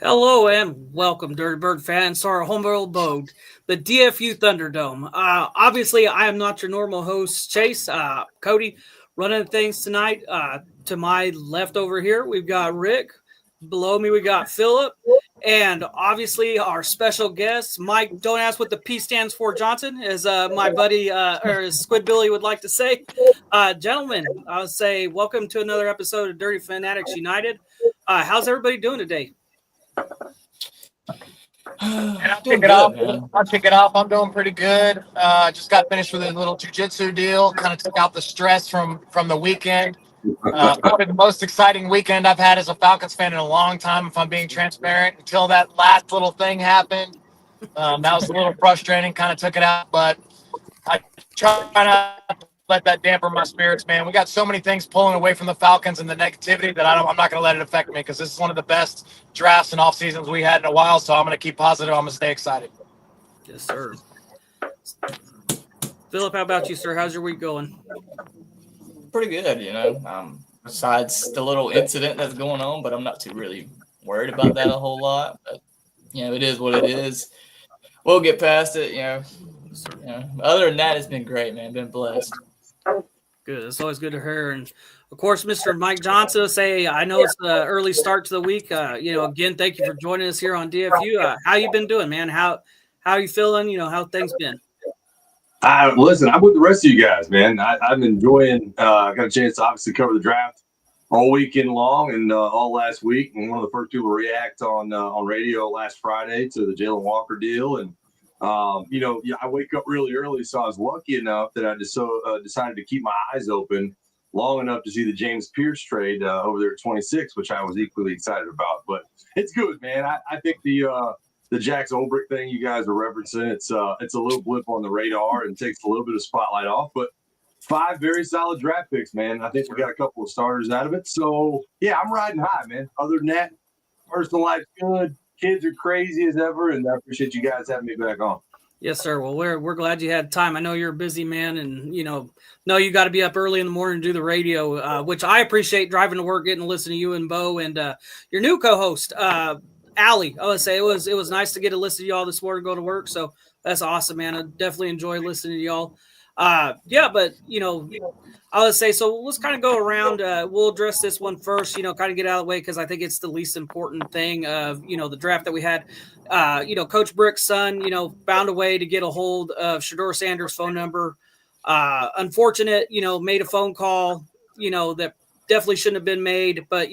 Hello and welcome, Dirty Bird fans, to our home abode, the DFU Thunderdome. Obviously, I am not your normal host, Chase. Cody running things tonight. To my left over here, we've got Rick. Below me, we got Philip. And obviously, our special guest, Mike. Don't ask what the P stands for, Johnson, as my buddy or as Squid Billy would like to say. Gentlemen, I would say welcome to another episode of Dirty Fanatics United. How's everybody doing today? And I'll Doing kick it good, off. man. I'll kick it off. I'm doing pretty good. Just got finished with a little jujitsu deal. Kind of took out the stress from the weekend. Probably the most exciting weekend I've had as a Falcons fan in a long time, if I'm being transparent. Until that last little thing happened, that was a little frustrating. Kind of took it out, but I try not to let that damper my spirits, man. We got so many things pulling away from the Falcons and the negativity that I'm not going to let it affect me because this is one of the best drafts and off seasons we had in a while. So I'm going to keep positive. I'm going to stay excited. Yes, sir. Philip, how about you, sir? How's your week going? Pretty good, besides the little incident that's going on, but I'm not too really worried about that a whole lot. But, it is what it is. We'll get past it, Other than that, it's been great, man. Been blessed. Good. It's always good to hear. And, of course, Mr. Mike Johnson, I know it's the early start to the week. Again, thank you for joining us here on DFU. How you been doing, man? How are you feeling? How things been? Listen, I'm with the rest of you guys, man. I'm enjoying. I got a chance to obviously cover the draft all weekend long and all last week. And one of the first people to react on radio last Friday to the Jalen Walker deal. And I wake up really early, so I was lucky enough that I just decided to keep my eyes open long enough to see the James Pierce trade over there at 26, which I was equally excited about. But it's good, man. I think the Jax Olbrich thing you guys are referencing, it's a little blip on the radar and takes a little bit of spotlight off, but 5 very solid draft picks, man. I think we got a couple of starters out of it. So yeah, I'm riding high, man. Other than that, personal life's good. Kids are crazy as ever, and I appreciate you guys having me back on. Yes, sir. Well, we're glad you had time. I know you're a busy man, and know you got to be up early in the morning to do the radio, which I appreciate. Driving to work, getting to listen to you and Bo and your new co-host, Allie. I would say it was nice to get to listen to y'all this morning, go to work. So that's awesome, man. I definitely enjoy listening to y'all. But I would say, so let's kind of go around. We'll address this one first, kind of get out of the way because I think it's the least important thing of, the draft that we had. Coach Brick's son, found a way to get a hold of Shedeur Sanders' phone number. Unfortunate, made a phone call, that definitely shouldn't have been made, but,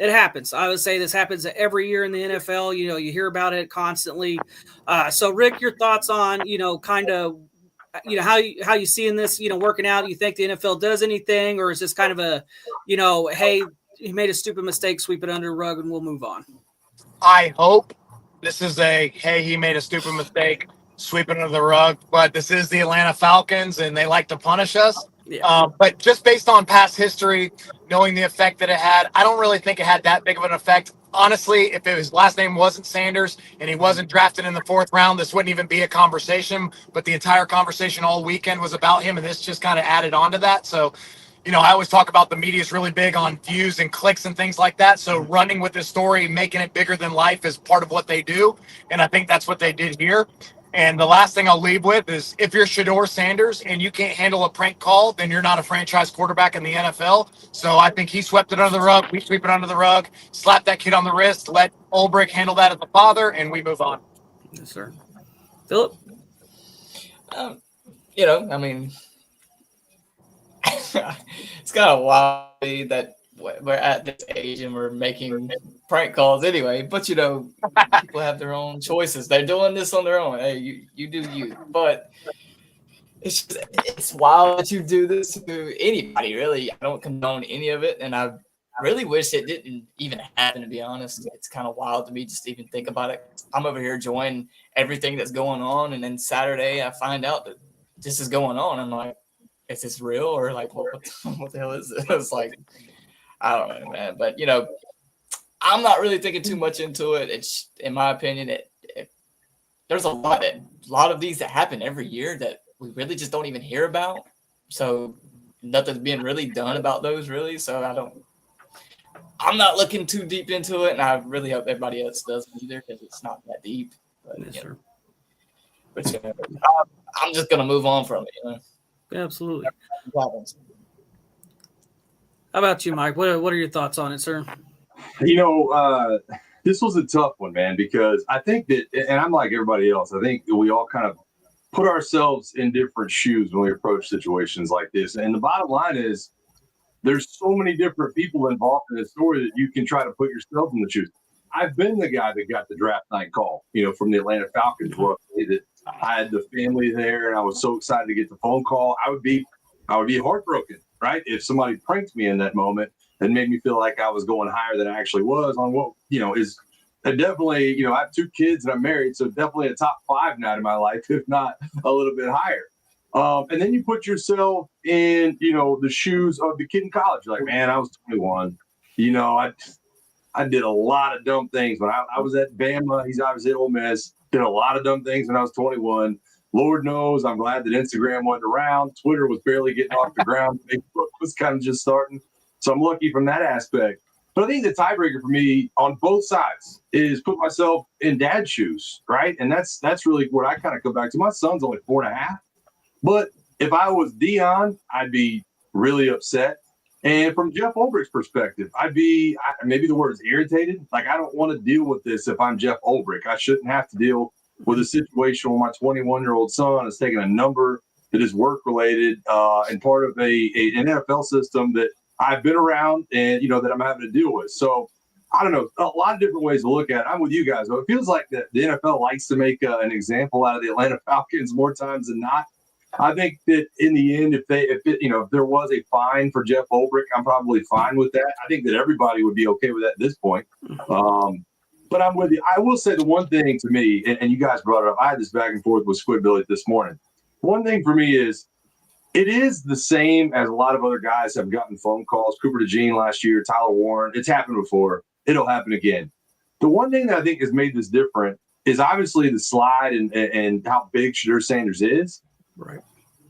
it happens. I would say this happens every year in the NFL. You hear about it constantly. So Rick, your thoughts on, kind of, how you seeing this, working out? You think the NFL does anything, or is this kind of a, hey, he made a stupid mistake, sweep it under the rug and we'll move on? I hope this is he made a stupid mistake, sweep it under the rug. But this is the Atlanta Falcons, and they like to punish us. Yeah. But just based on past history, knowing the effect that it had, I don't really think it had that big of an effect. Honestly, if his last name wasn't Sanders and he wasn't drafted in the 4th round, this wouldn't even be a conversation. But the entire conversation all weekend was about him, and this just kind of added on to that. So, I always talk about the media is really big on views and clicks and things like that. So running with this story, making it bigger than life is part of what they do. And I think that's what they did here. And the last thing I'll leave with is if you're Shedeur Sanders and you can't handle a prank call, then you're not a franchise quarterback in the NFL. So I think he swept it under the rug. We sweep it under the rug, slap that kid on the wrist, let Olbrich handle that as a father, and we move on. Yes, sir. Philip? It's kind of wild that we're at this age and we're making prank calls anyway. But, people have their own choices. They're doing this on their own. Hey, you do you. But it's wild that you do this to anybody, really. I don't condone any of it. And I really wish it didn't even happen, to be honest. It's kind of wild to me just to even think about it. I'm over here enjoying everything that's going on. And then Saturday I find out that this is going on. I'm like, is this real? Or like, what the hell is this? It's like, I don't know, man. But, I'm not really thinking too much into it. It's, in my opinion, there's a lot of these that happen every year that we really just don't even hear about. So nothing's being really done about those, really. So I'm not looking too deep into it, and I really hope everybody else doesn't either because it's not that deep. But, Yes, sir. But I'm just gonna move on from it. Absolutely. How about you, Mike? What are your thoughts on it, sir? This was a tough one, man, because I think that, and I'm like everybody else, I think we all kind of put ourselves in different shoes when we approach situations like this. And the bottom line is there's so many different people involved in the story that you can try to put yourself in the shoes. I've been the guy that got the draft night call, from the Atlanta Falcons. That I had the family there, and I was so excited to get the phone call. I would be heartbroken, right, if somebody pranked me in that moment and made me feel like I was going higher than I actually was on what is definitely. I have 2 kids and I'm married, so definitely a top 5 night in my life, if not a little bit higher. And then you put yourself in, the shoes of the kid in college. Like, man, I was 21. I did a lot of dumb things when I was at Bama. He's obviously at Ole Miss. Did a lot of dumb things when I was 21. Lord knows I'm glad that Instagram wasn't around. Twitter was barely getting off the ground. Facebook was kind of just starting. So I'm lucky from that aspect. But I think the tiebreaker for me on both sides is put myself in dad's shoes, right? And that's really what I kind of go back to. My son's only 4.5. But if I was Dion, I'd be really upset. And from Jeff Ulbricht's perspective, I'd be, maybe the word is irritated. Like, I don't want to deal with this if I'm Jeff Ulbricht. I shouldn't have to deal with a situation where my 21-year-old son is taking a number that is work-related and part of an NFL system that I've been around and, that I'm having to deal with. So, I don't know, a lot of different ways to look at it. I'm with you guys. But it feels like the NFL likes to make an example out of the Atlanta Falcons more times than not. I think that in the end, if there was a fine for Jeff Ulbrich, I'm probably fine with that. I think that everybody would be okay with that at this point. But I'm with you. I will say the one thing to me, and you guys brought it up, I had this back and forth with Squidbilly this morning. One thing for me is it is the same as a lot of other guys have gotten phone calls. Cooper DeJean last year, Tyler Warren. It's happened before. It'll happen again. The one thing that I think has made this different is obviously the slide and how big Shadur Sanders is. Right.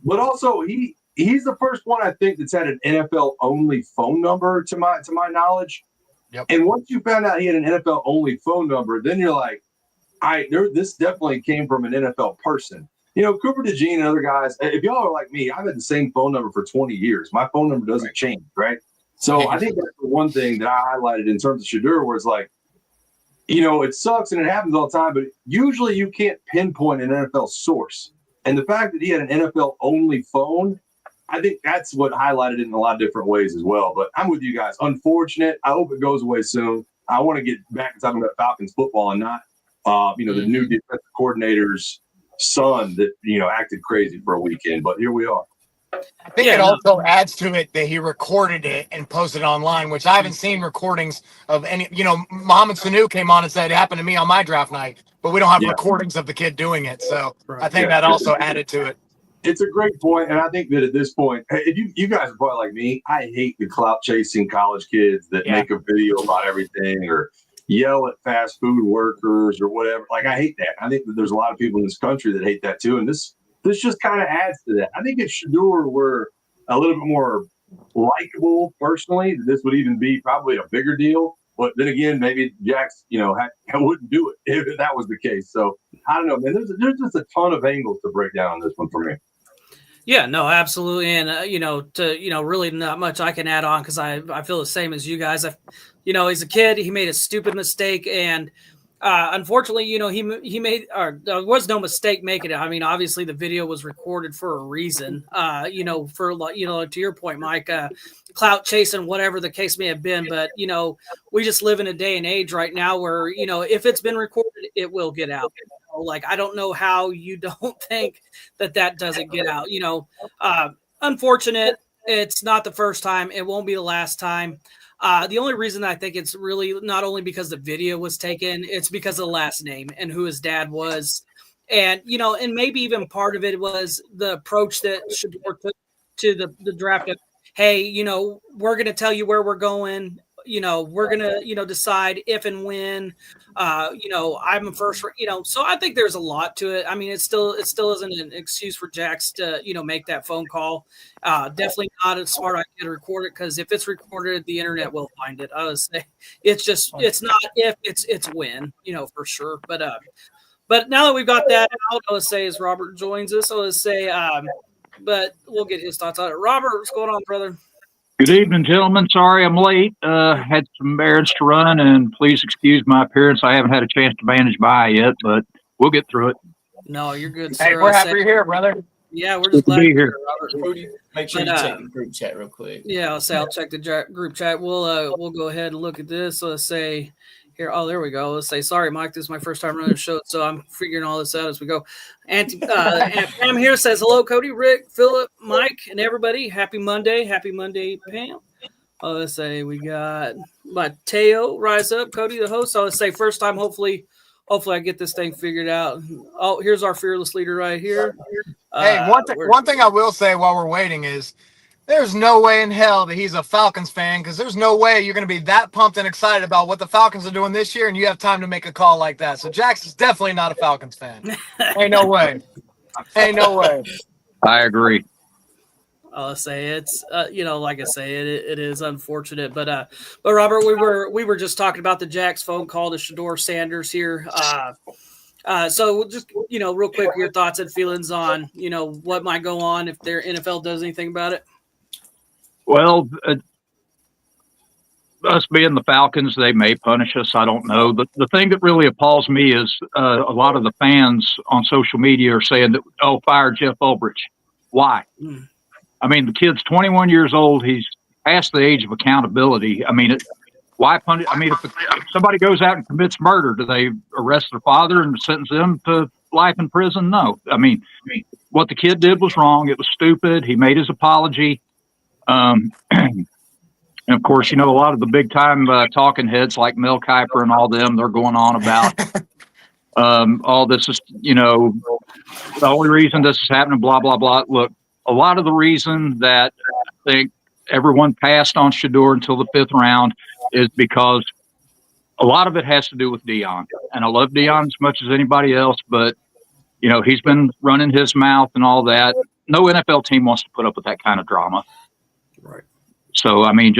But also he's the first one I think that's had an NFL only phone number to my knowledge. Yep. And once you found out he had an NFL only phone number, then you're like, this definitely came from an NFL person. Cooper DeJean and other guys, if y'all are like me, I've had the same phone number for 20 years. My phone number doesn't change, right? So I think that's the one thing that I highlighted in terms of Shadur, where it's like, it sucks and it happens all the time, but usually you can't pinpoint an NFL source. And the fact that he had an NFL-only phone, I think that's what highlighted it in a lot of different ways as well. But I'm with you guys. Unfortunate. I hope it goes away soon. I want to get back to talking about Falcons football and not, the new defensive coordinator's son that, acted crazy for a weekend. But here we are. I think it also adds to it that he recorded it and posted it online, which I haven't seen recordings of any. Mohamed Sanu came on and said it happened to me on my draft night, but we don't have recordings of the kid doing it. So I think that also added to it. It's a great point, and I think that at this point, if you guys are probably like me, I hate the clout chasing college kids that make a video about everything or yell at fast food workers or whatever. Like, I hate that. I think that there's a lot of people in this country that hate that too, and this just kind of adds to that. I think if Shadur were a little bit more likable personally, this would even be probably a bigger deal. But then again, maybe Jax, wouldn't do it if that was the case. So I don't know, man. There's just a ton of angles to break down on this one for me. Yeah, no, absolutely. And, really not much I can add on because I feel the same as you guys. He's a kid. He made a stupid mistake. And unfortunately, he made there was no mistake making it. I mean, obviously the video was recorded for a reason, to your point, Mike, clout chasing, whatever the case may have been. But, we just live in a day and age right now where, if it's been recorded, it will get out. Like, I don't know how you don't think that doesn't get out, unfortunate. It's not the first time. It won't be the last time. The only reason I think it's really not only because the video was taken, it's because of the last name and who his dad was. And, and maybe even part of it was the approach that Shadur took to the draft of, hey, we're going to tell you where we're going. we're gonna, decide if and when. I'm a first. So I think there's a lot to it. I mean, it still isn't an excuse for Jax to, make that phone call. Definitely not a smart idea to record it, because if it's recorded, the internet will find it. I would say it's not if, it's when, for sure. But now that we've got that out, I would say as Robert joins us, I would say, but we'll get his thoughts on it. Robert, what's going on, brother? Good evening, gentlemen. Sorry I'm late. Had some errands to run, and please excuse my appearance. I haven't had a chance to bandage by yet, but we'll get through it. No, you're good, sir. Hey, we're happy you're here, brother. Yeah, we're just glad to be you're here. Robert. Make sure you check the group chat real quick. Yeah, I'll check the group chat. We'll go ahead and look at this. So let's say here. Oh, there we go. Let's say, sorry, Mike, this is my first time running the show, so I'm figuring all this out as we go. And Pam here says, hello, Cody, Rick, Philip, Mike, and everybody. Happy Monday. Happy Monday, Pam. Oh, let's say we got Mateo, rise up, Cody, the host. So let's say first time, hopefully I get this thing figured out. Oh, here's our fearless leader right here. Hey, one thing I will say while we're waiting is there's no way in hell that he's a Falcons fan, because there's no way you're going to be that pumped and excited about what the Falcons are doing this year and you have time to make a call like that. So Jax is definitely not a Falcons fan. Ain't no way. Ain't no way. I agree. I'll say it's like I say, it is unfortunate, but Robert, we were just talking about the Jax phone call to Shedeur Sanders here. So just real quick, your thoughts and feelings on what might go on if their NFL does anything about it. Well, us being the Falcons, they may punish us. I don't know. But the thing that really appalls me is a lot of the fans on social media are saying that, oh, fire Jeff Ulbrich. Why? I mean, the kid's 21 years old. He's past the age of accountability. I mean, why punish? I mean, if somebody goes out and commits murder, do they arrest their father and sentence them to life in prison? No. I mean, what the kid did was wrong. It was stupid. He made his apology. And of course, a lot of the big time talking heads like Mel Kiper and all them, they're going on about all this is, the only reason this is happening, blah, blah, blah. Look, a lot of the reason that I think everyone passed on Shedeur until the 5th round is because a lot of it has to do with Deion. And I love Deion as much as anybody else, but, he's been running his mouth and all that. No NFL team wants to put up with that kind of drama. Right. So, I mean,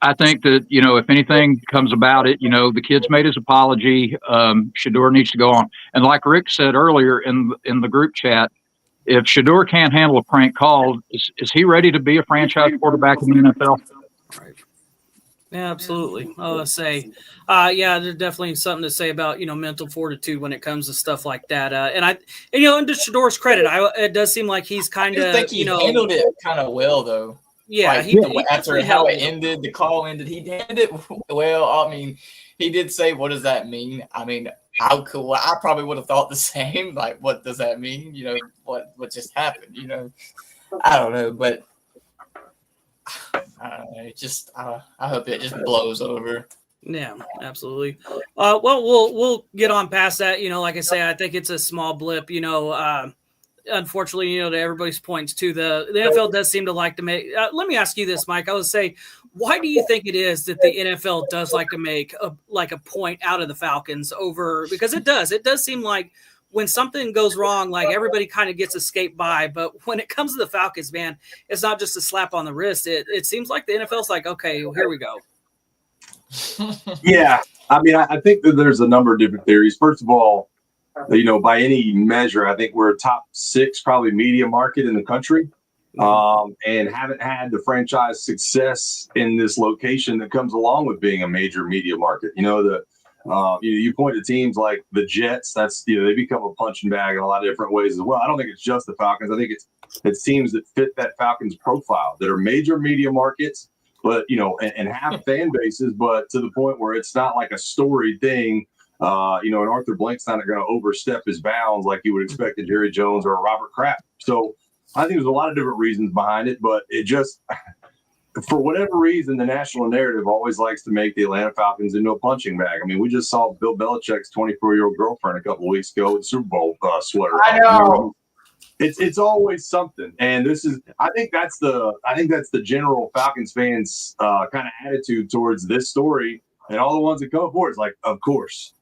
I think that, if anything comes about it, the kid's made his apology. Shedeur needs to go on. And like Rick said earlier in the group chat, if Shedeur can't handle a prank call, is he ready to be a franchise quarterback in the NFL? Right. Yeah, absolutely. I'll say, there's definitely something to say about, mental fortitude when it comes to stuff like that. And to Shedeur's credit, it does seem like he's kind of, I think he handled it kind of well, though. Yeah, after how it ended, the call ended, he did it well. I mean, he did say, "What does that mean?" I mean, how cool? I probably would have thought the same. Like, what does that mean? What just happened? I don't know, but I don't know. I hope it just blows over. Yeah, absolutely. Well, we'll get on past that. Like I say, I think it's a small blip. Unfortunately, to everybody's points too, the NFL does seem to like to make. Let me ask you this, Mike. I would say, why do you think it is that the NFL does like to make a point out of the Falcons over? Because it does seem like when something goes wrong, like everybody kind of gets escaped by. But when it comes to the Falcons, man, it's not just a slap on the wrist. It seems like the NFL's like, okay, well, here we go. Yeah, I mean, I think that there's a number of different theories. First of all, by any measure, I think we're a top 6 probably media market in the country, and haven't had the franchise success in this location that comes along with being a major media market. You point to teams like the Jets. That's they become a punching bag in a lot of different ways as well. I don't think it's just the Falcons. I think it's teams that fit that Falcons profile that are major media markets, but and have fan bases, but to the point where it's not like a storied thing. And Arthur Blank's not going to overstep his bounds like you would expect a Jerry Jones or a Robert Kraft. So I think there's a lot of different reasons behind it, but it just, for whatever reason, the national narrative always likes to make the Atlanta Falcons into a punching bag. I mean, we just saw Bill Belichick's 24-year-old girlfriend a couple of weeks ago with the Super Bowl sweater. I know. it's always something. And I think that's the general Falcons fans kind of attitude towards this story and all the ones that come forward. It's like, of course,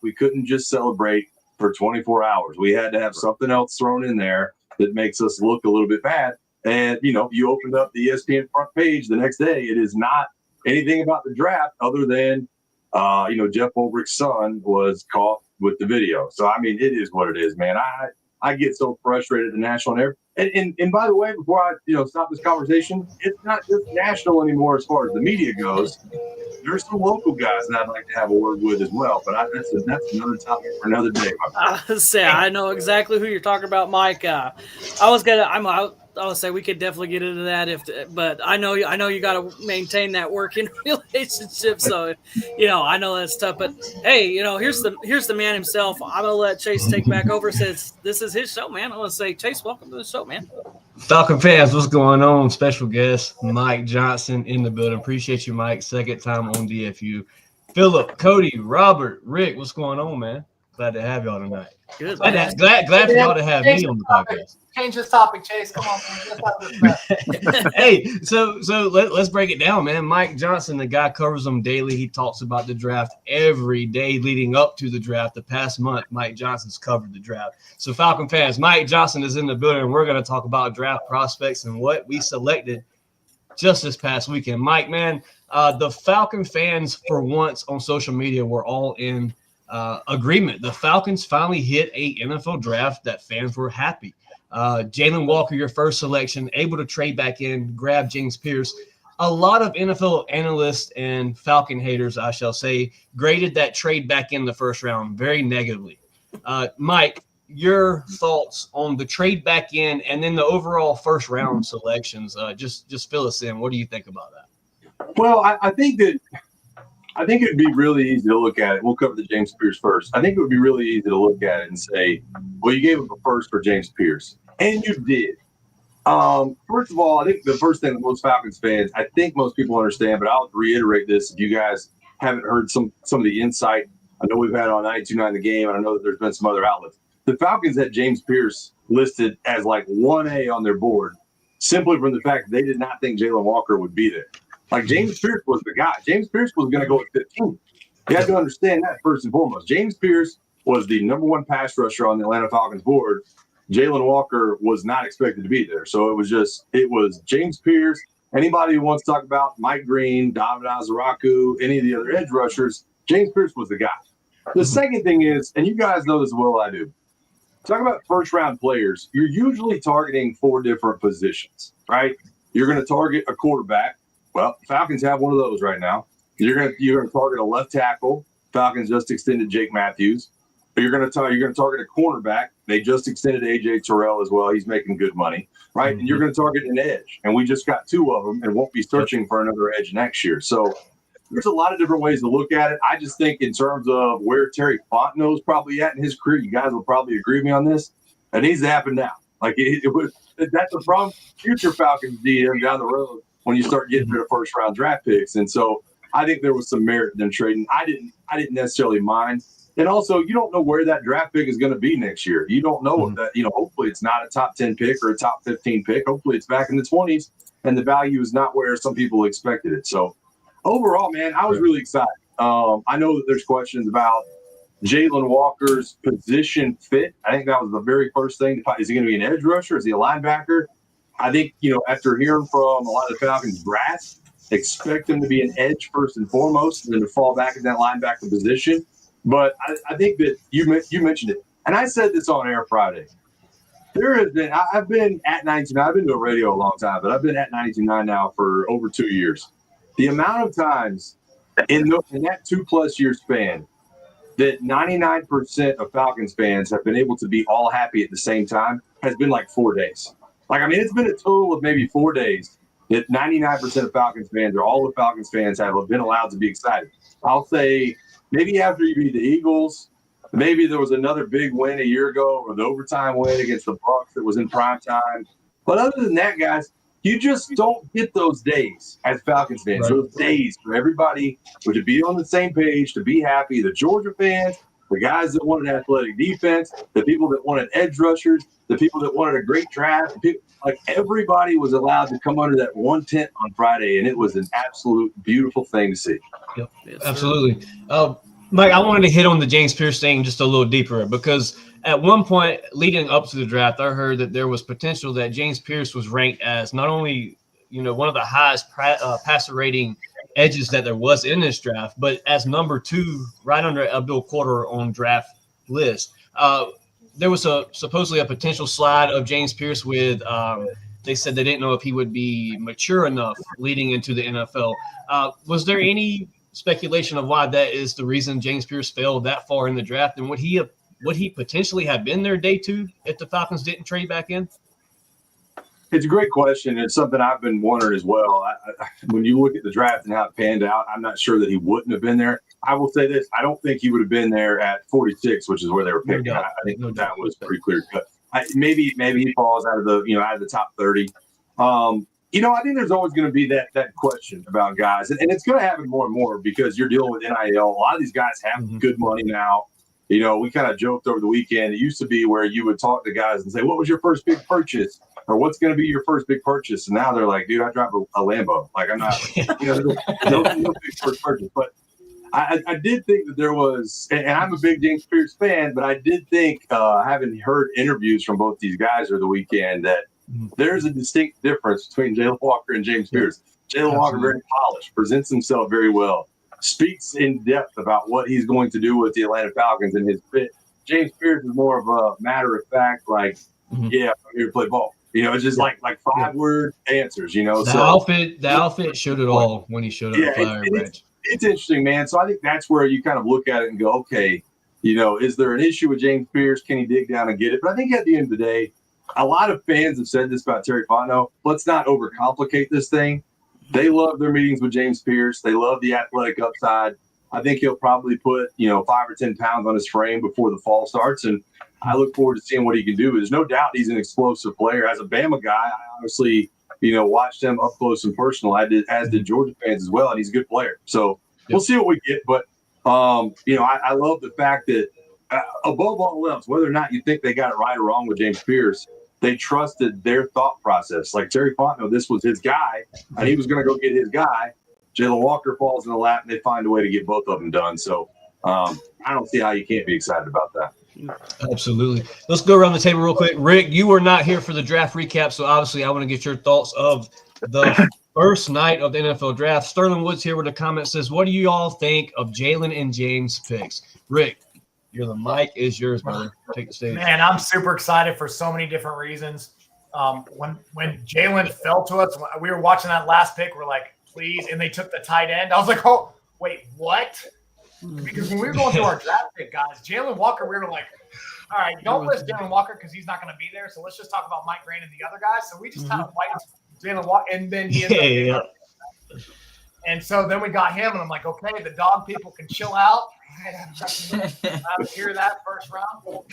we couldn't just celebrate for 24 hours. We had to have something else thrown in there that makes us look a little bit bad. And, you opened up the ESPN front page the next day. It is not anything about the draft other than, Jeff Ulbricht's son was caught with the video. So, I mean, it is what it is, man. I get so frustrated at the national and by the way, before I stop this conversation, it's not just national anymore as far as the media goes. There's some local guys that I'd like to have a word with as well, but that's another topic for another day. I know exactly who you're talking about, Mike. I would say we could definitely get into that but I know you got to maintain that working relationship. So, I know that's tough, but hey, here's the man himself. I'm going to let Chase take back over since this is his show, man. I want to say, Chase, welcome to the show, man. Falcon fans, what's going on? Special guest, Mike Johnson in the building. Appreciate you, Mike. Second time on DFU. Philip, Cody, Robert, Rick, what's going on, man? Glad to have y'all tonight. Good. Glad for y'all to have me on the podcast. Change this topic, Chase. Come on, Hey, so let's break it down, man. Mike Johnson, the guy covers them daily. He talks about the draft every day leading up to the draft. The past month, Mike Johnson's covered the draft. So Falcon fans, Mike Johnson is in the building, and we're going to talk about draft prospects and what we selected just this past weekend. Mike, man, the Falcon fans for once on social media were all in agreement. The Falcons finally hit a NFL draft that fans were happy. Jalen Walker, your first selection, able to trade back in, grab James Pierce. A lot of NFL analysts and Falcon haters, I shall say, graded that trade back in the first round very negatively. Mike, your thoughts on the trade back in and then the overall first round selections? Just fill us in. What do you think about that? Well, I think it'd be really easy to look at it. We'll cover the James Pierce first. I think it would be really easy to look at it and say, well, you gave him a first for James Pierce. And you did. First of all, I think the first thing that most Falcons fans, I think most people understand, but I'll reiterate this if you guys haven't heard some of the insight. I know we've had on 92.9 The Game, and I know that there's been some other outlets. The Falcons had James Pierce listed as like 1A on their board simply from the fact that they did not think Jalen Walker would be there. Like, James Pierce was the guy. James Pierce was going to go at 15. You have to understand that first and foremost. James Pierce was the number one pass rusher on the Atlanta Falcons board. Jalen Walker was not expected to be there. So it was James Pierce. Anybody who wants to talk about Mike Green, David Azaraku, any of the other edge rushers, James Pierce was the guy. The second thing is, and you guys know this as well as I do, talk about first-round players, you're usually targeting 4 different positions, right? You're going to target a quarterback. Well, Falcons have one of those right now. You're going to target a left tackle. Falcons just extended Jake Matthews. You're going to target a cornerback. They just extended AJ Terrell as well. He's making good money, right? Mm-hmm. And you're going to target an edge. And we just got 2 of them and won't be searching for another edge next year. So there's a lot of different ways to look at it. I just think in terms of where Terry Fontenot's probably at in his career, you guys will probably agree with me on this. It needs to happen now. Like that's a problem. Future Falcons DM down the road when you start getting rid of first round draft picks. And so I think there was some merit in them trading. I didn't necessarily mind. And also, you don't know where that draft pick is going to be next year. You don't know if that, hopefully it's not a top 10 pick or a top 15 pick. Hopefully it's back in the 20s and the value is not where some people expected it. So overall, man, I was really excited. I know that there's questions about Jalen Walker's position fit. I think that was the very first thing. Is he going to be an edge rusher? Is he a linebacker? I think, after hearing from a lot of the Falcons brass, expect him to be an edge first and foremost and then to fall back in that linebacker position. But I think that you mentioned it. And I said this on air Friday. There has been – I've been at 92.9. I've been doing radio a long time, but I've been at 92.9 now for over 2 years. The amount of times in that 2+ year span that 99% of Falcons fans have been able to be all happy at the same time has been like 4 days. It's been a total of maybe 4 days that 99% of Falcons fans or all the Falcons fans have been allowed to be excited. I'll say maybe after you beat the Eagles, maybe there was another big win a year ago or the overtime win against the Bucs that was in prime time. But other than that, guys, you just don't get those days as Falcons fans. Right. Those days for everybody to be on the same page, to be happy. The Georgia fans, the guys that wanted athletic defense, the people that wanted edge rushers, the people that wanted a great draft. Like everybody was allowed to come under that one tent on Friday, and it was an absolute beautiful thing to see. Yep, yes, absolutely. Mike, I wanted to hit on the James Pierce thing just a little deeper because at one point leading up to the draft, I heard that there was potential that James Pierce was ranked as not only one of the highest passer rating edges that there was in this draft, but as number 2, right under Abdul Quarter on draft list. There was supposedly a potential slide of James Pierce with they said they didn't know if he would be mature enough leading into the NFL. Was there any speculation of why that is the reason James Pierce fell that far in the draft? And would he potentially have been there day 2 if the Falcons didn't trade back in? It's a great question. It's something I've been wondering as well. When you look at the draft and how it panned out, I'm not sure that he wouldn't have been there. I will say this. I don't think he would have been there at 46, which is where they were picking. I think that was pretty clear cut. Maybe he falls out of the top 30. I think there's always going to be that question about guys, and it's going to happen more and more because you're dealing with NIL. A lot of these guys have good money now. We kind of joked over the weekend. It used to be where you would talk to guys and say, "What was your first big purchase?" Or what's going to be your first big purchase? And now they're like, dude, I drive a Lambo. Like I'm not, no big first purchase. But I did think that there was, and I'm a big James Pierce fan, but I did think, having heard interviews from both these guys over the weekend, that there's a distinct difference between Jalen Walker and James Pierce. Jalen Walker, very polished, presents himself very well, speaks in depth about what he's going to do with the Atlanta Falcons and his fit. James Pierce is more of a matter of fact, like, yeah, I'm here to play ball. It's just like 5-word answers, The outfit showed it all when he showed up at Flyer Ranch. It's interesting, man. So I think that's where you kind of look at it and go, okay, is there an issue with James Pierce? Can he dig down and get it? But I think at the end of the day, a lot of fans have said this about Terry Fontenot. Let's not overcomplicate this thing. They love their meetings with James Pierce. They love the athletic upside. I think he'll probably put, 5 or 10 pounds on his frame before the fall starts. And I look forward to seeing what he can do. There's no doubt he's an explosive player. As a Bama guy, I honestly, watched him up close and personal. As did Georgia fans as well, and he's a good player. So we'll see what we get. But, I love the fact that above all else, whether or not you think they got it right or wrong with James Pierce, they trusted their thought process. Like Terry Fontenot, this was his guy, and he was going to go get his guy. Jalen Walker falls in the lap, and they find a way to get both of them done. So I don't see how you can't be excited about that. Absolutely. Let's go around the table real quick. Rick, you were not here for the draft recap, so obviously I want to get your thoughts of the first night of the NFL draft. Sterling Woods here with a comment says, what do you all think of Jalen and James picks? Rick, the mic is yours, brother. Take the stage. Man, I'm super excited for so many different reasons. When Jalen fell to us, we were watching that last pick, we're like, please, and they took the tight end. I was like, oh, wait, what? Because when we were going through our draft pick, guys, Jalen Walker, we were like, all right, don't list Jalen Walker because he's not going to be there. So let's just talk about Mike Grant and the other guys. So we just kind of wiped Jalen Walker, and then he ended up And so then we got him, and I'm like, okay, the dog people can chill out. I hear that first round.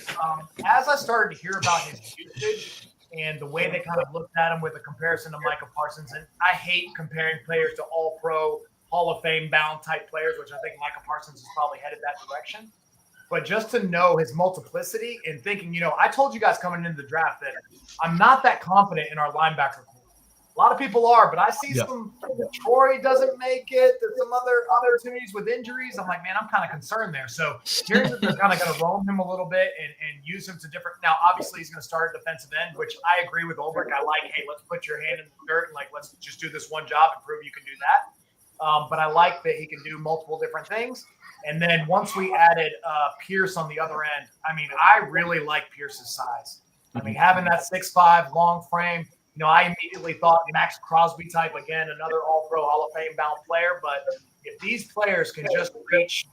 As I started to hear about his usage and the way they kind of looked at him with a comparison to Micah Parsons, and I hate comparing players to all-pro, Hall of Fame bound type players, which I think Micah Parsons is probably headed that direction. But just to know his multiplicity and thinking, I told you guys coming into the draft that I'm not that confident in our linebacker core. A lot of people are, but I see some Troy doesn't make it. There's some other opportunities with injuries. I'm like, man, I'm kind of concerned there. So here's that they're kind of going to roam him a little bit and use him to different. Now, obviously, he's going to start at defensive end, which I agree with Ulbrich. I like, hey, let's put your hand in the dirt and let's just do this one job and prove you can do that. But I like that he can do multiple different things. And then once we added Pierce on the other end, I really like Pierce's size. Having that 6'5" long frame. I immediately thought Max Crosby type, again, another all-pro Hall of Fame bound player. But if these players can just reach,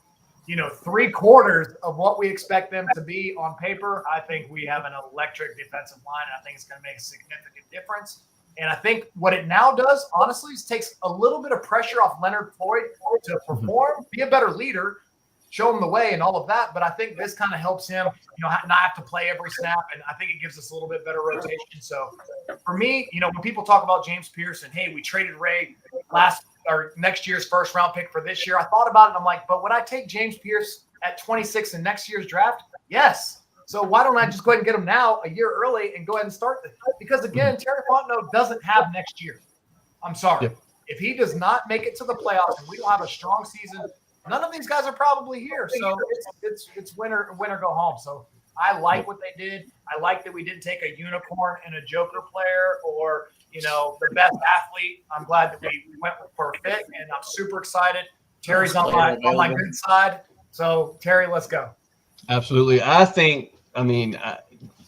3/4 of what we expect them to be on paper, I think we have an electric defensive line. And I think it's going to make a significant difference. And I think what it now does, honestly, is takes a little bit of pressure off Leonard Floyd to perform, be a better leader, show him the way and all of that. But I think this kind of helps him, not have to play every snap. And I think it gives us a little bit better rotation. So for me, when people talk about James Pierce and, hey, we traded Ray last or next year's first round pick for this year. I thought about it and I'm like, but would I take James Pierce at 26 in next year's draft? Yes. So why don't I just go ahead and get him now a year early and go ahead and start this? Because again, Terry Fontenot doesn't have next year. I'm sorry. Yep. If he does not make it to the playoffs and we don't have a strong season, none of these guys are probably here. So it's winner go home. So I like what they did. I like that we didn't take a unicorn and a joker player or, the best athlete. I'm glad that we went for a fit, and I'm super excited. Terry's on my good side. So, Terry, let's go. Absolutely.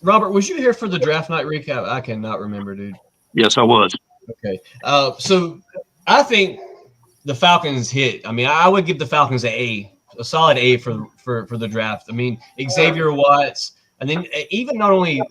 Robert, was you here for the draft night recap? I cannot remember, dude. Yes, I was. Okay. So I think the Falcons hit. I would give the Falcons a solid A for the draft. Xavier Watts, and then even not only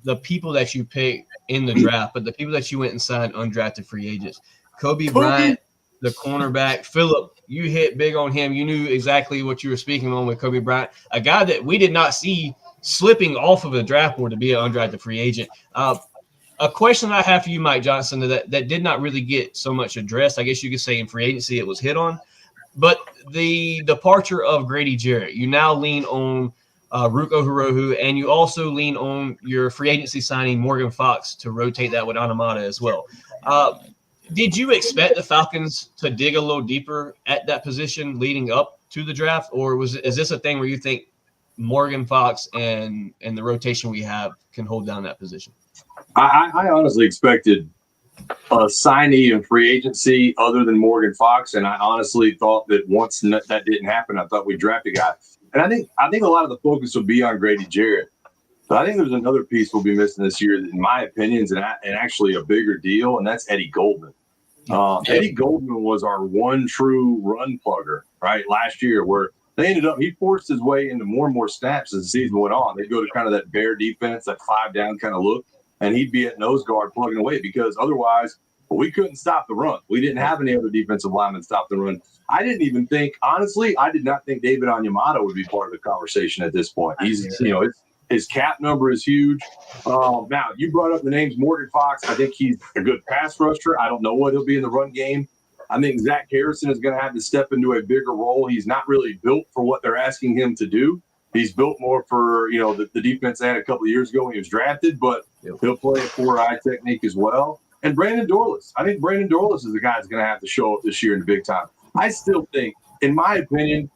the people that you pick in the draft, but the people that you went and signed undrafted free agents. Kobe Bryant, the cornerback. Phillip, you hit big on him. You knew exactly what you were speaking on with Kobe Bryant, a guy that we did not see slipping off of the draft board to be an undrafted free agent. A question I have for you, Mike Johnson, that did not really get so much addressed. I guess you could say in free agency it was hit on. But the departure of Grady Jarrett, you now lean on Ruko Hirohu, and you also lean on your free agency signing Morgan Fox to rotate that with Anamata as well. Did you expect the Falcons to dig a little deeper at that position leading up to the draft, or is this a thing where you think Morgan Fox and the rotation we have can hold down that position? I honestly expected a signee in free agency other than Morgan Fox, and I honestly thought that once that didn't happen, I thought we'd draft a guy. And I think a lot of the focus will be on Grady Jarrett. But I think there's another piece we'll be missing this year, in my opinion, and actually a bigger deal, and that's Eddie Goldman. Eddie Goldman was our one true run plugger, right, last year, where they ended up, he forced his way into more and more snaps as the season went on. They'd go to kind of that bear defense, that 5-down kind of look, and he'd be at nose guard plugging away because otherwise we couldn't stop the run. We didn't have any other defensive linemen stop the run. I did not think David Onyemata would be part of the conversation at this point. His cap number is huge. Now, you brought up the names Morgan Fox. I think he's a good pass rusher. I don't know what he'll be in the run game. I think Zach Harrison is going to have to step into a bigger role. He's not really built for what they're asking him to do. He's built more for, the defense they had a couple of years ago when he was drafted, but he'll play a 4-eye technique as well. And Brandon Dorless. I think Brandon Dorless is the guy that's going to have to show up this year in the big time. I still think, in my opinion,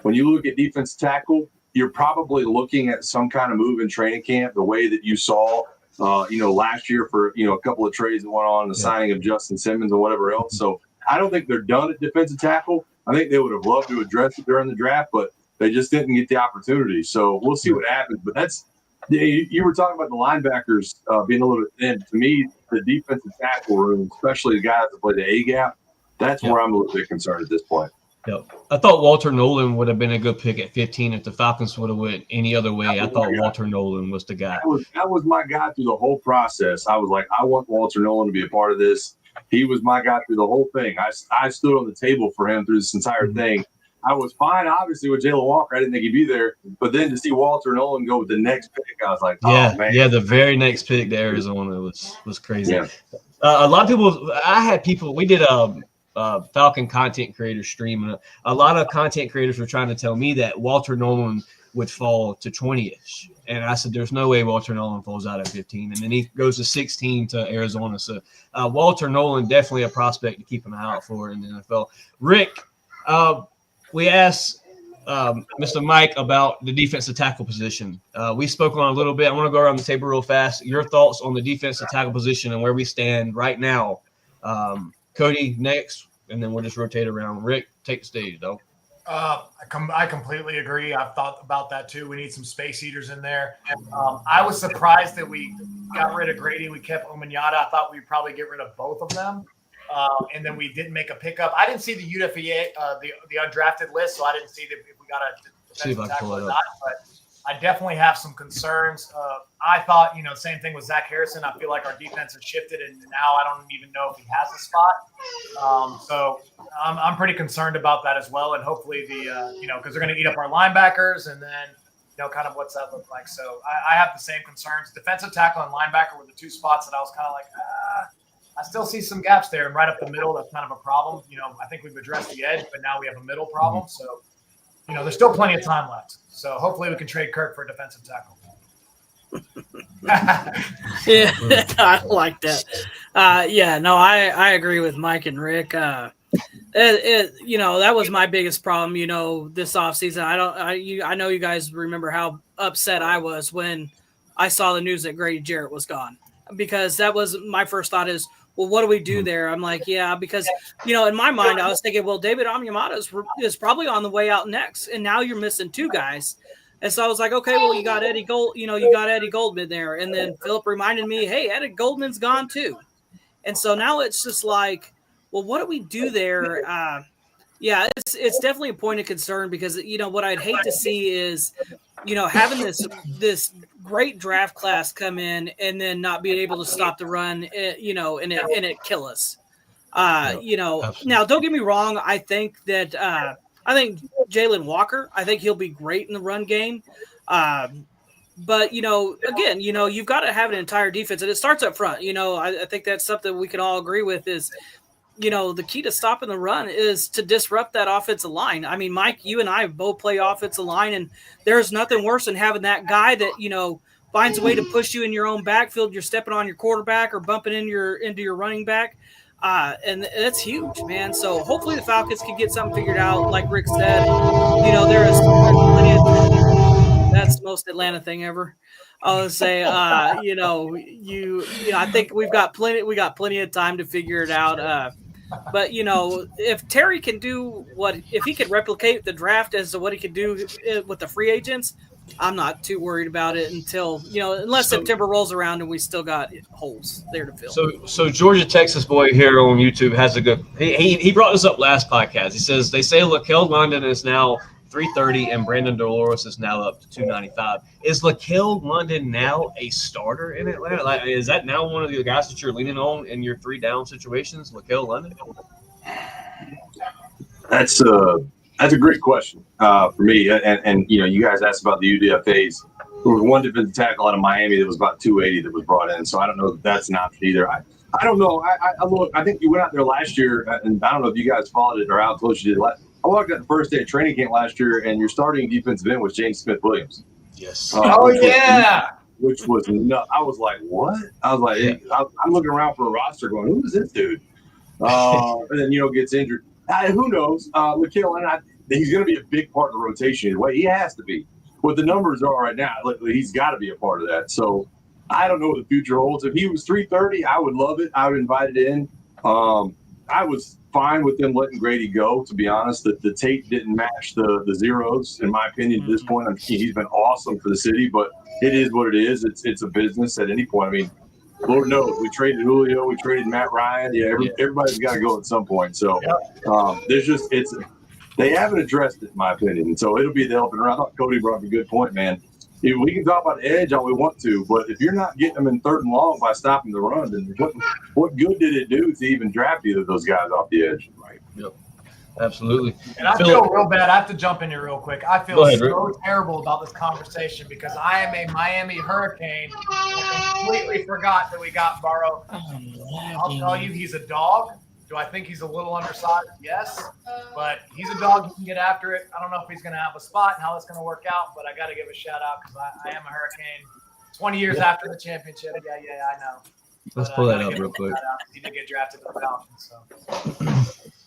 when you look at defensive tackle, you're probably looking at some kind of move in training camp, the way that you saw, last year for, a couple of trades that went on, the signing of Justin Simmons and whatever else. So I don't think they're done at defensive tackle. I think they would have loved to address it during the draft, but they just didn't get the opportunity. So we'll see what happens. But you were talking about the linebackers being a little bit thin. To me, the defensive tackle room, especially the guys that play the A-gap, that's where I'm a little bit concerned at this point. Yep. I thought Walter Nolan would have been a good pick at 15 if the Falcons would have went any other way. I thought Walter Nolan was the guy. That was my guy through the whole process. I was like, I want Walter Nolan to be a part of this. He was my guy through the whole thing. I stood on the table for him through this entire thing. I was fine, obviously, with Jalen Walker. I didn't think he'd be there. But then to see Walter Nolan go with the next pick, I was like, oh, man. Yeah, the very next pick to Arizona was crazy. Yeah. A lot of people – we did a Falcon content creator stream, and a lot of content creators were trying to tell me that Walter Nolan would fall to 20-ish. And I said, there's no way Walter Nolan falls out at 15. And then he goes to 16 to Arizona. So Walter Nolan, definitely a prospect to keep an eye out for in the NFL. Rick, we asked Mr. Mike about the defensive tackle position. We spoke on a little bit. I want to go around the table real fast. Your thoughts on the defensive tackle position and where we stand right now. Cody next, and then we'll just rotate around. Rick, take the stage, though. I completely agree. I've thought about that too. We need some space eaters in there. I was surprised that we got rid of Grady. We kept Omanyata. I thought we'd probably get rid of both of them. And then we didn't make a pickup. I didn't see the UDFA, the undrafted list, so I didn't see that if we got a defensive tackle or not. But I definitely have some concerns. I thought, same thing with Zach Harrison. I feel like our defense has shifted, and now I don't even know if he has a spot. So I'm pretty concerned about that as well. And hopefully because they're going to eat up our linebackers, and then kind of what's that look like. So I have the same concerns. Defensive tackle and linebacker were the two spots that I was kind of like, I still see some gaps there, and right up the middle, that's kind of a problem. I think we've addressed the edge, but now we have a middle problem. So, there's still plenty of time left. So hopefully we can trade Kirk for a defensive tackle. Yeah, I like that. I agree with Mike and Rick. That was my biggest problem, this offseason. I know you guys remember how upset I was when I saw the news that Grady Jarrett was gone, because that was my first thought is, well, what do we do there? I'm like, yeah, because, in my mind, I was thinking, well, David Onyemata is probably on the way out next. And now you're missing two guys. And so I was like, okay, well, you got Eddie Goldman there. And then Philip reminded me, hey, Eddie Goldman's gone too. And so now it's just like, well, what do we do there? It's definitely a point of concern, because, what I'd hate to see is, having this great draft class come in and then not being able to stop the run, and it kill us. Now don't get me wrong. I think that Jalen Walker, I think he'll be great in the run game. But, again, you've got to have an entire defense, and it starts up front. I think that's something we can all agree with is, the key to stopping the run is to disrupt that offensive line. I mean, Mike, you and I both play offensive line, and there's nothing worse than having that guy that, finds a way to push you in your own backfield. You're stepping on your quarterback or bumping into your running back. And that's huge, man. So hopefully the Falcons can get something figured out. Like Rick said, there's plenty of, that's the most Atlanta thing ever. I would say, I think we got plenty of time to figure it out. But if Terry can do if he can replicate the draft as to what he can do with the free agents, I'm not too worried about it until, unless September rolls around and we still got holes there to fill. So Georgia Texas boy here on YouTube has a good. He brought this up last podcast. He says they say Lakel London is now 330 and Brandon Dolores is now up to 295. Is Lakel London now a starter in Atlanta? Like, is that now one of the guys that you're leaning on in your 3-down situations, Lakel London? That's a great question for me. And you guys asked about the UDFAs. There was one defensive tackle out of Miami that was about 280 that was brought in. So I don't know if that's an option either. I don't know. I think you went out there last year, and I don't know if you guys followed it or how close you did. I walked out the first day of training camp last year, and your starting defensive end was James Smith-Williams. Yes. Which was nuts. I was like, what? I was like, I'm looking around for a roster going, who is this dude? And then, gets injured. Who knows? Lakel, and he's going to be a big part of the rotation. He has to be. What the numbers are right now, he's got to be a part of that. So I don't know what the future holds. If he was 330, I would love it. I would invite it in. I was fine with them letting Grady go, to be honest. The tape didn't match the zeros, in my opinion, at this point. He's been awesome for the city, but it is what it is. It's a business at any point. I mean, Lord knows, we traded Julio, we traded Matt Ryan. Everybody's got to go at some point. So they haven't addressed it, in my opinion. And so it'll be the helping around. I thought Cody brought up a good point, man. We can talk about the edge all we want to, but if you're not getting them in 3rd and long by stopping the run, then what good did it do to even draft either of those guys off the edge? Right. Yep. Absolutely. And I feel real bad. I have to jump in here real quick. I feel so terrible about this conversation because I am a Miami Hurricane. I completely forgot that we got Burrow. I'll tell you, he's a dog. Do I think he's a little undersized? Yes. But he's a dog. He can get after it. I don't know if he's going to have a spot and how that's going to work out, but I got to give a shout out because I am a Hurricane. 20 years after the championship. Yeah, I know. Let's pull that up real quick. He did get drafted to the Falcons.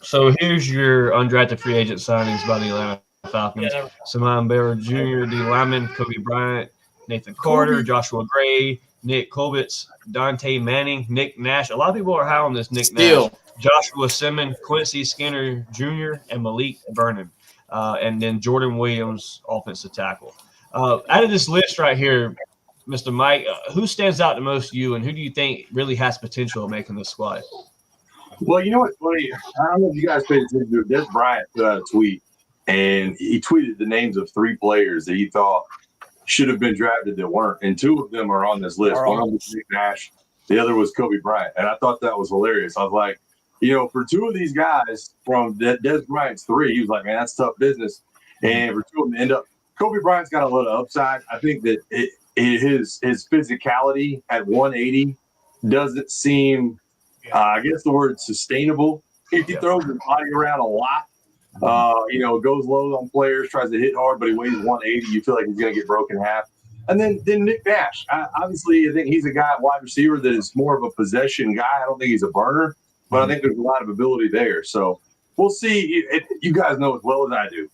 So here's your undrafted free agent signings by the Atlanta Falcons. Simon Barrow Jr., D. Lyman, Kobe Bryant, Nathan Carter, Joshua Gray, Nick Kobitz, Dante Manning, Nick Nash. A lot of people are high on this Nick Nash. Joshua Simmons, Quincy Skinner Jr., and Malik Vernon. And then Jordan Williams, offensive tackle. Out of this list right here, Mr. Mike, who stands out the most to you, and who do you think really has potential of making this squad? Well, you know what's funny? I don't know if you guys paid attention to it. Des Bryant put out a tweet, and he tweeted the names of 3 players that he thought should have been drafted that weren't, and 2 of them are on this list. One of them was Nick Nash. The other was Kobe Bryant, and I thought that was hilarious. I was like, for 2 of these guys from Des Bryant's 3, he was like, man, that's tough business. And for 2 of them to end up, Kobe Bryant's got a lot of upside. I think that his physicality at 180 doesn't seem I guess the word sustainable. If he throws his body around a lot, goes low on players, tries to hit hard, but he weighs 180, you feel like he's going to get broken in half. And then Nick Nash. Obviously, I think he's a guy, wide receiver, that is more of a possession guy. I don't think he's a burner, but I think there's a lot of ability there. So we'll see. You guys know as well as I do.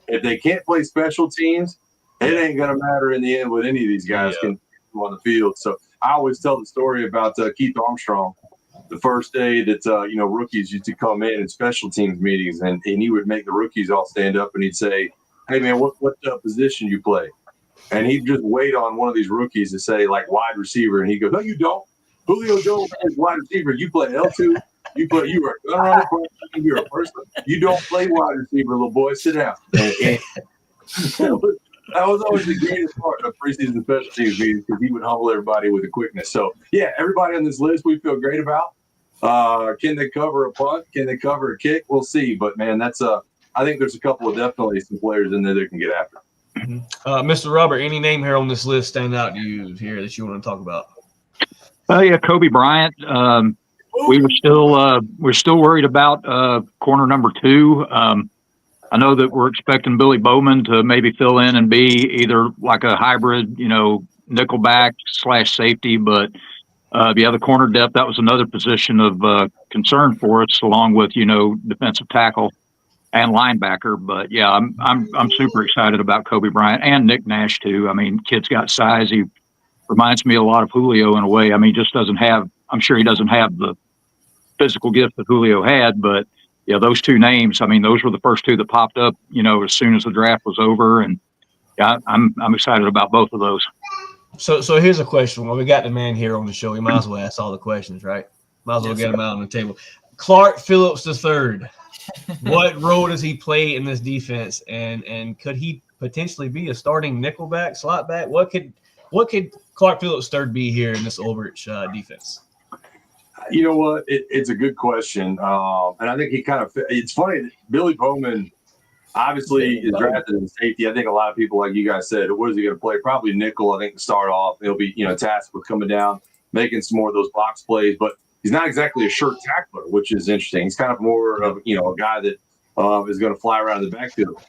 If they can't play special teams, it ain't going to matter in the end what any of these guys can do on the field. So I always tell the story about Keith Armstrong. The first day that, rookies used to come in special teams meetings, and he would make the rookies all stand up, and he'd say, hey, man, what position you play? And he'd just wait on one of these rookies to say, like, wide receiver. And he'd go, no, you don't. Julio Jones is wide receiver. You play L2. You are a gun runner. You're a person. You don't play wide receiver, little boy. Sit down. And that was always the greatest part of preseason special teams meetings, because he would humble everybody with a quickness. So, yeah, everybody on this list we feel great about. Can they cover a punt? Can they cover a kick? We'll see. But, man, I think there's a couple of definitely some players in there that can get after. Mr. Robert, any name here on this list stand out to you here that you want to talk about? Yeah, Kobe Bryant. We're still worried about corner number 2. I know that we're expecting Billy Bowman to maybe fill in and be either like a hybrid, nickelback / safety. But the corner depth, that was another position of concern for us, along with defensive tackle and linebacker. But yeah, I'm super excited about Kobe Bryant and Nick Nash too. I mean, kid's got size. He reminds me a lot of Julio in a way. I mean, just doesn't have. I'm sure he doesn't have the physical gift that Julio had, but yeah, those two names. I mean, those were the first two that popped up. As soon as the draft was over, and yeah, I'm excited about both of those. So here's a question. Well, we got the man here on the show. We might as well ask all the questions, right? Might as well get him out on the table. Clark Phillips III. What role does he play in this defense, and could he potentially be a starting nickelback, slot back? What could Clark Phillips III be here in this Ulbrich defense? You know what? It's a good question, and I think it's funny that Billy Bowman obviously is drafted as safety. I think a lot of people, like you guys said, what is he going to play? Probably nickel. I think to start off, he'll be tasked with coming down, making some more of those box plays, but he's not exactly a shirt tackler, which is interesting. He's kind of more of a guy that is going to fly around the backfield.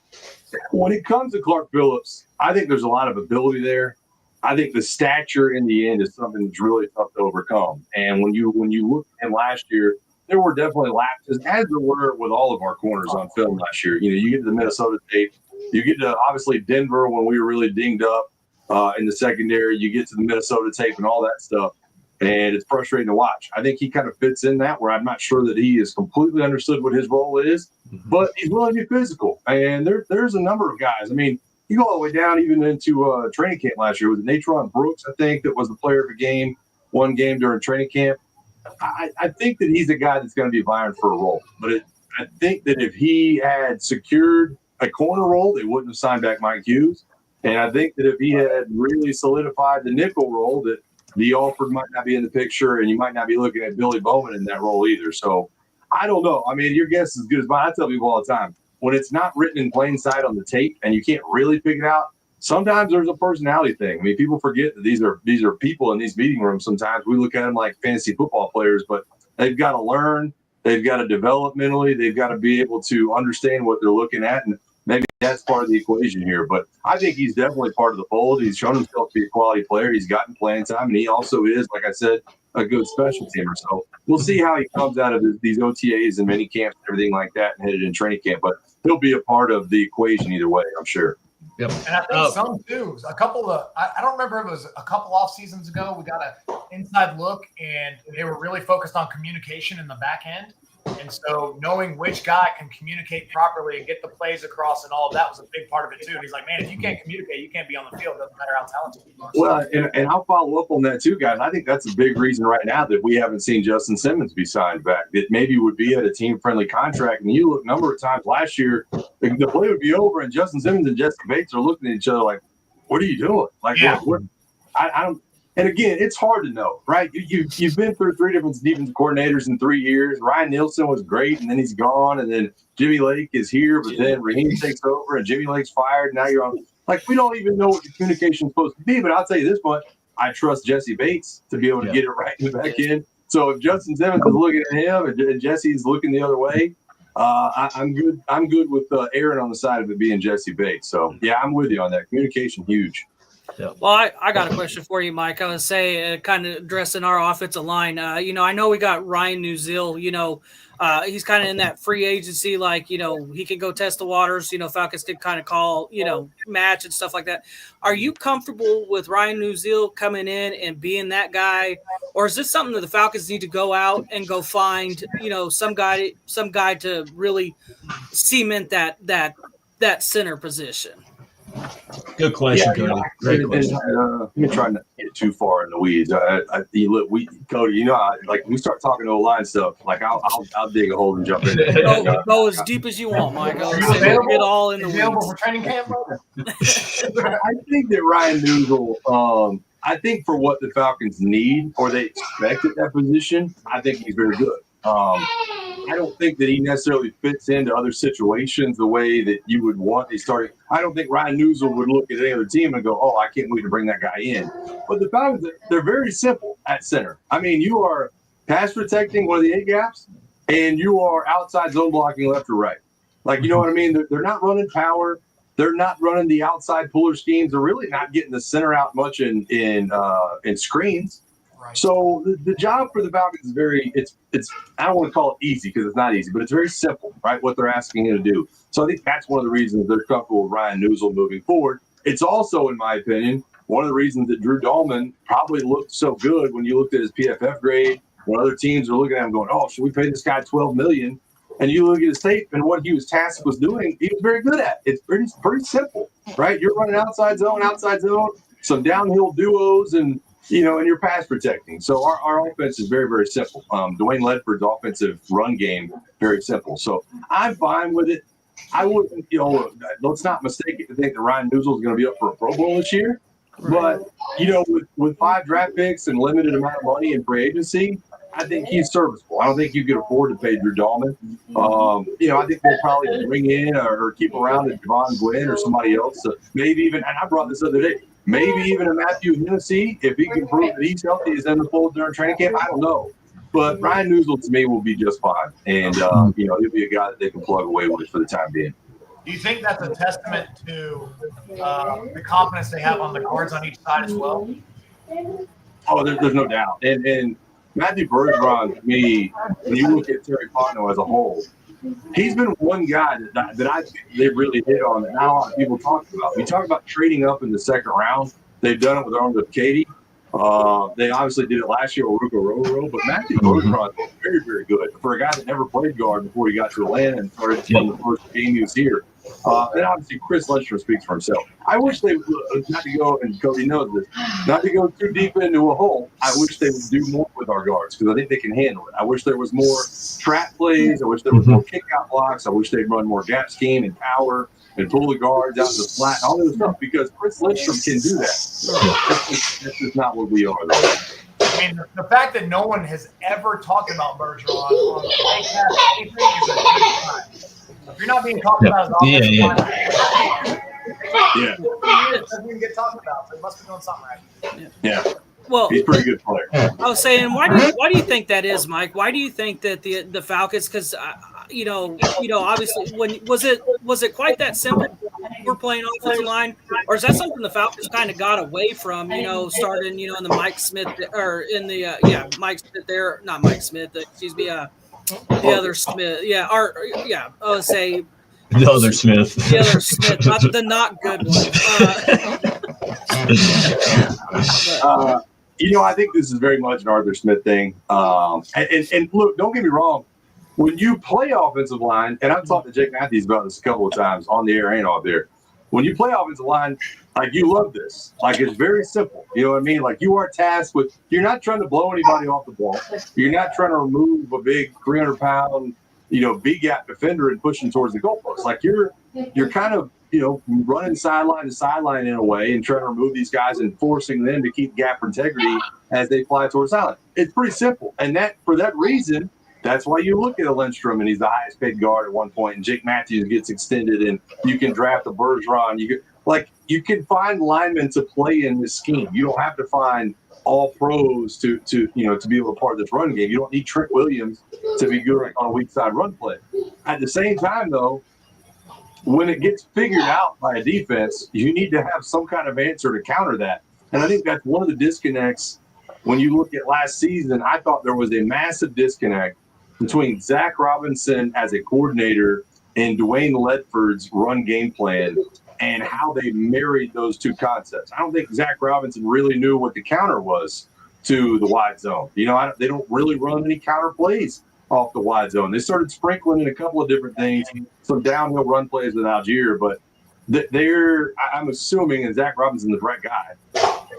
When it comes to Clark Phillips, I think there's a lot of ability there. I think the stature in the end is something that's really tough to overcome. And when you look at him last year, there were definitely lapses, as there were with all of our corners on film last year. You get to the Minnesota tape, you get to obviously Denver when we were really dinged up in the secondary. You get to the Minnesota tape and all that stuff. And it's frustrating to watch. I think he kind of fits in that, where I'm not sure that he has completely understood what his role is, but he's willing to be physical. And there's a number of guys. I mean, you go all the way down even into training camp last year with Natron Brooks, I think, that was the player of the game, one game during training camp. I think that he's a guy that's going to be vying for a role. But I think that if he had secured a corner role, they wouldn't have signed back Mike Hughes. And I think that if he had really solidified the nickel role, that the Alford might not be in the picture, and you might not be looking at Billy Bowman in that role either. So I don't know. I mean, your guess is as good as mine. I tell people all the time, when it's not written in plain sight on the tape and you can't really pick it out, sometimes there's a personality thing. I mean, people forget that these are people in these meeting rooms. Sometimes we look at them like fantasy football players, but they've got to learn. They've got to develop mentally. They've got to be able to understand what they're looking at. And maybe that's part of the equation here. But I think he's definitely part of the fold. He's shown himself to be a quality player. He's gotten playing time, and he also is, like I said, a good special teamer. So we'll see how he comes out of these OTAs and mini camps and everything like that and headed in training camp. But he'll be a part of the equation either way, I'm sure. Yep. And I think some too. A couple of I don't remember if it was a couple off seasons ago. We got an inside look, and they were really focused on communication in the back end. And so knowing which guy can communicate properly and get the plays across and all of that was a big part of it too. And he's like, man, if you can't communicate, you can't be on the field. It doesn't matter how talented you are. Well, and I'll follow up on that too, guys. I think that's a big reason right now that we haven't seen Justin Simmons be signed back. That maybe would be at a team-friendly contract. And you look a number of times last year, the play would be over, and Justin Simmons and Jesse Bates are looking at each other like, what are you doing? Like, yeah. I don't. And again, it's hard to know, right? You've been through three different defensive coordinators in 3 years. Ryan Nielsen was great, and then he's gone, and then Jimmy Lake is here, but then Raheem takes over, and Jimmy Lake's fired. Now you're on. Like, we don't even know what the communication is supposed to be. But I'll tell you this much: I trust Jesse Bates to be able to get it right in the back end. So if Justin Simmons is looking at him and Jesse's looking the other way, I'm good. I'm good with Aaron on the side of it being Jesse Bates. So yeah, I'm with you on that. Communication huge. Well, I got a question for you, Mike. I would say kind of addressing our offensive line. I know we got Ryan Newsill. He's kind of in that free agency, he could go test the waters. Falcons did kind of call, match and stuff like that. Are you comfortable with Ryan Newsill coming in and being that guy? Or is this something that the Falcons need to go out and go find, some guy to really cement that center position? Good question, Cody. Great question. Let me try not to get too far in the weeds. Cody, we start talking O-line stuff. I'll dig a hole and jump in. Go as deep as you want, Mike. We'll get all in the weeds. For training camp? I think that Ryan Newsill, I think for what the Falcons need or they expect at that position, I think he's very good. I don't think that he necessarily fits into other situations the way that you would want. I don't think Ryan Newsill would look at any other team and go, "Oh, I can't wait to bring that guy in." But the Falcons, they're very simple at center. I mean, you are pass protecting one of the 8 gaps, and you are outside zone blocking left or right. You know what I mean? They're not running power. They're not running the outside puller schemes. They're really not getting the center out much in screens. Right. So the job for the Falcons is it's I don't want to call it easy because it's not easy, but it's very simple, right? What they're asking you to do. So I think that's one of the reasons they're comfortable with Ryan Newsill moving forward. It's also, in my opinion, one of the reasons that Drew Dahlman probably looked so good when you looked at his PFF grade. When other teams are looking at him going, "Oh, should we pay this guy $12 million?" And you look at his tape and what he was tasked with doing, he was very good at. It's pretty simple, right? You're running outside zone, some downhill duos, and you're pass protecting. So our offense is very, very simple. Dwayne Ledford's offensive run game, very simple. So I'm fine with it. I wouldn't, let's not mistake it to think that Ryan Newsill is going to be up for a Pro Bowl this year. But, with 5 draft picks and limited amount of money in free agency, I think he's serviceable. I don't think you could afford to pay Drew Dahlman. I think they'll probably bring in or keep around a Javon Gwynn or somebody else. Maybe even, and I brought this other day, maybe even a Matthew Hennessy, if he can prove that he's healthy, is in the fold during training camp. I don't know. But Ryan Newsill, to me, will be just fine. And, he'll be a guy that they can plug away with for the time being. Do you think that's a testament to the confidence they have on the guards on each side as well? Oh, there's no doubt. And Matthew Bergeron, to me, when you look at Terry Fontenot as a whole, he's been one guy that I think they really hit on that not a lot of people talk about. We talk about trading up in the second round. They've done it with Arnold Katie. They obviously did it last year with Ruko Roro, but Matthew Bergeron is very, very good for a guy that never played guard before he got to Atlanta and started from the first game he was here. And obviously Chris Lindstrom speaks for himself. I wish they would, not to go, and Cody knows this, not to go too deep into a hole. I wish they would do more with our guards because I think they can handle it. I wish there was more trap plays. I wish there was more kick-out blocks. I wish they'd run more gap scheme and power and pull the guards out to the flat and all this stuff because Chris Lindstrom can do that. That's just not what we are, though. I mean, the fact that no one has ever talked about Bergeron on the podcast, anything is a good sign. If you're not being talked about as often, it doesn't even get talked about, so he must be doing something right. Yeah. Well, he's a pretty good player. I was saying, why do you think that is, Mike? Why do you think that the Falcons? Because obviously, was it quite that simple? We're playing offensive line, or is that something the Falcons kind of got away from? Starting in the Mike Smith or in the Mike Smith there, not Mike Smith. Excuse me, the other Smith. I would say the other Smith. The other Smith, not good one. I think this is very much an Arthur Smith thing. And look, don't get me wrong. When you play offensive line, and I've talked to Jake Matthews about this a couple of times on the air and off there. When you play offensive line, you love this. It's very simple. You know what I mean? You are tasked with, you're not trying to blow anybody off the ball. You're not trying to remove a big 300-pound, B-gap defender and push him towards the goalpost. You're kind of, running sideline to sideline in a way and trying to remove these guys and forcing them to keep gap integrity as they fly towards sideline. It's pretty simple. And for that reason, that's why you look at a Lindstrom and he's the highest paid guard at one point, and Jake Matthews gets extended, and you can draft a Bergeron. You can find linemen to play in this scheme. You don't have to find all pros to be able to part of this run game. You don't need Trent Williams to be good on a weak side run play. At the same time, though, when it gets figured out by a defense, you need to have some kind of answer to counter that. And I think that's one of the disconnects. When you look at last season, I thought there was a massive disconnect between Zach Robinson as a coordinator and Dwayne Ledford's run game plan and how they married those two concepts. I don't think Zach Robinson really knew what the counter was to the wide zone. They don't really run any counter plays off the wide zone. They started sprinkling in a couple of different things, some downhill run plays with Algier, but I'm assuming, and Zach Robinson's the right guy,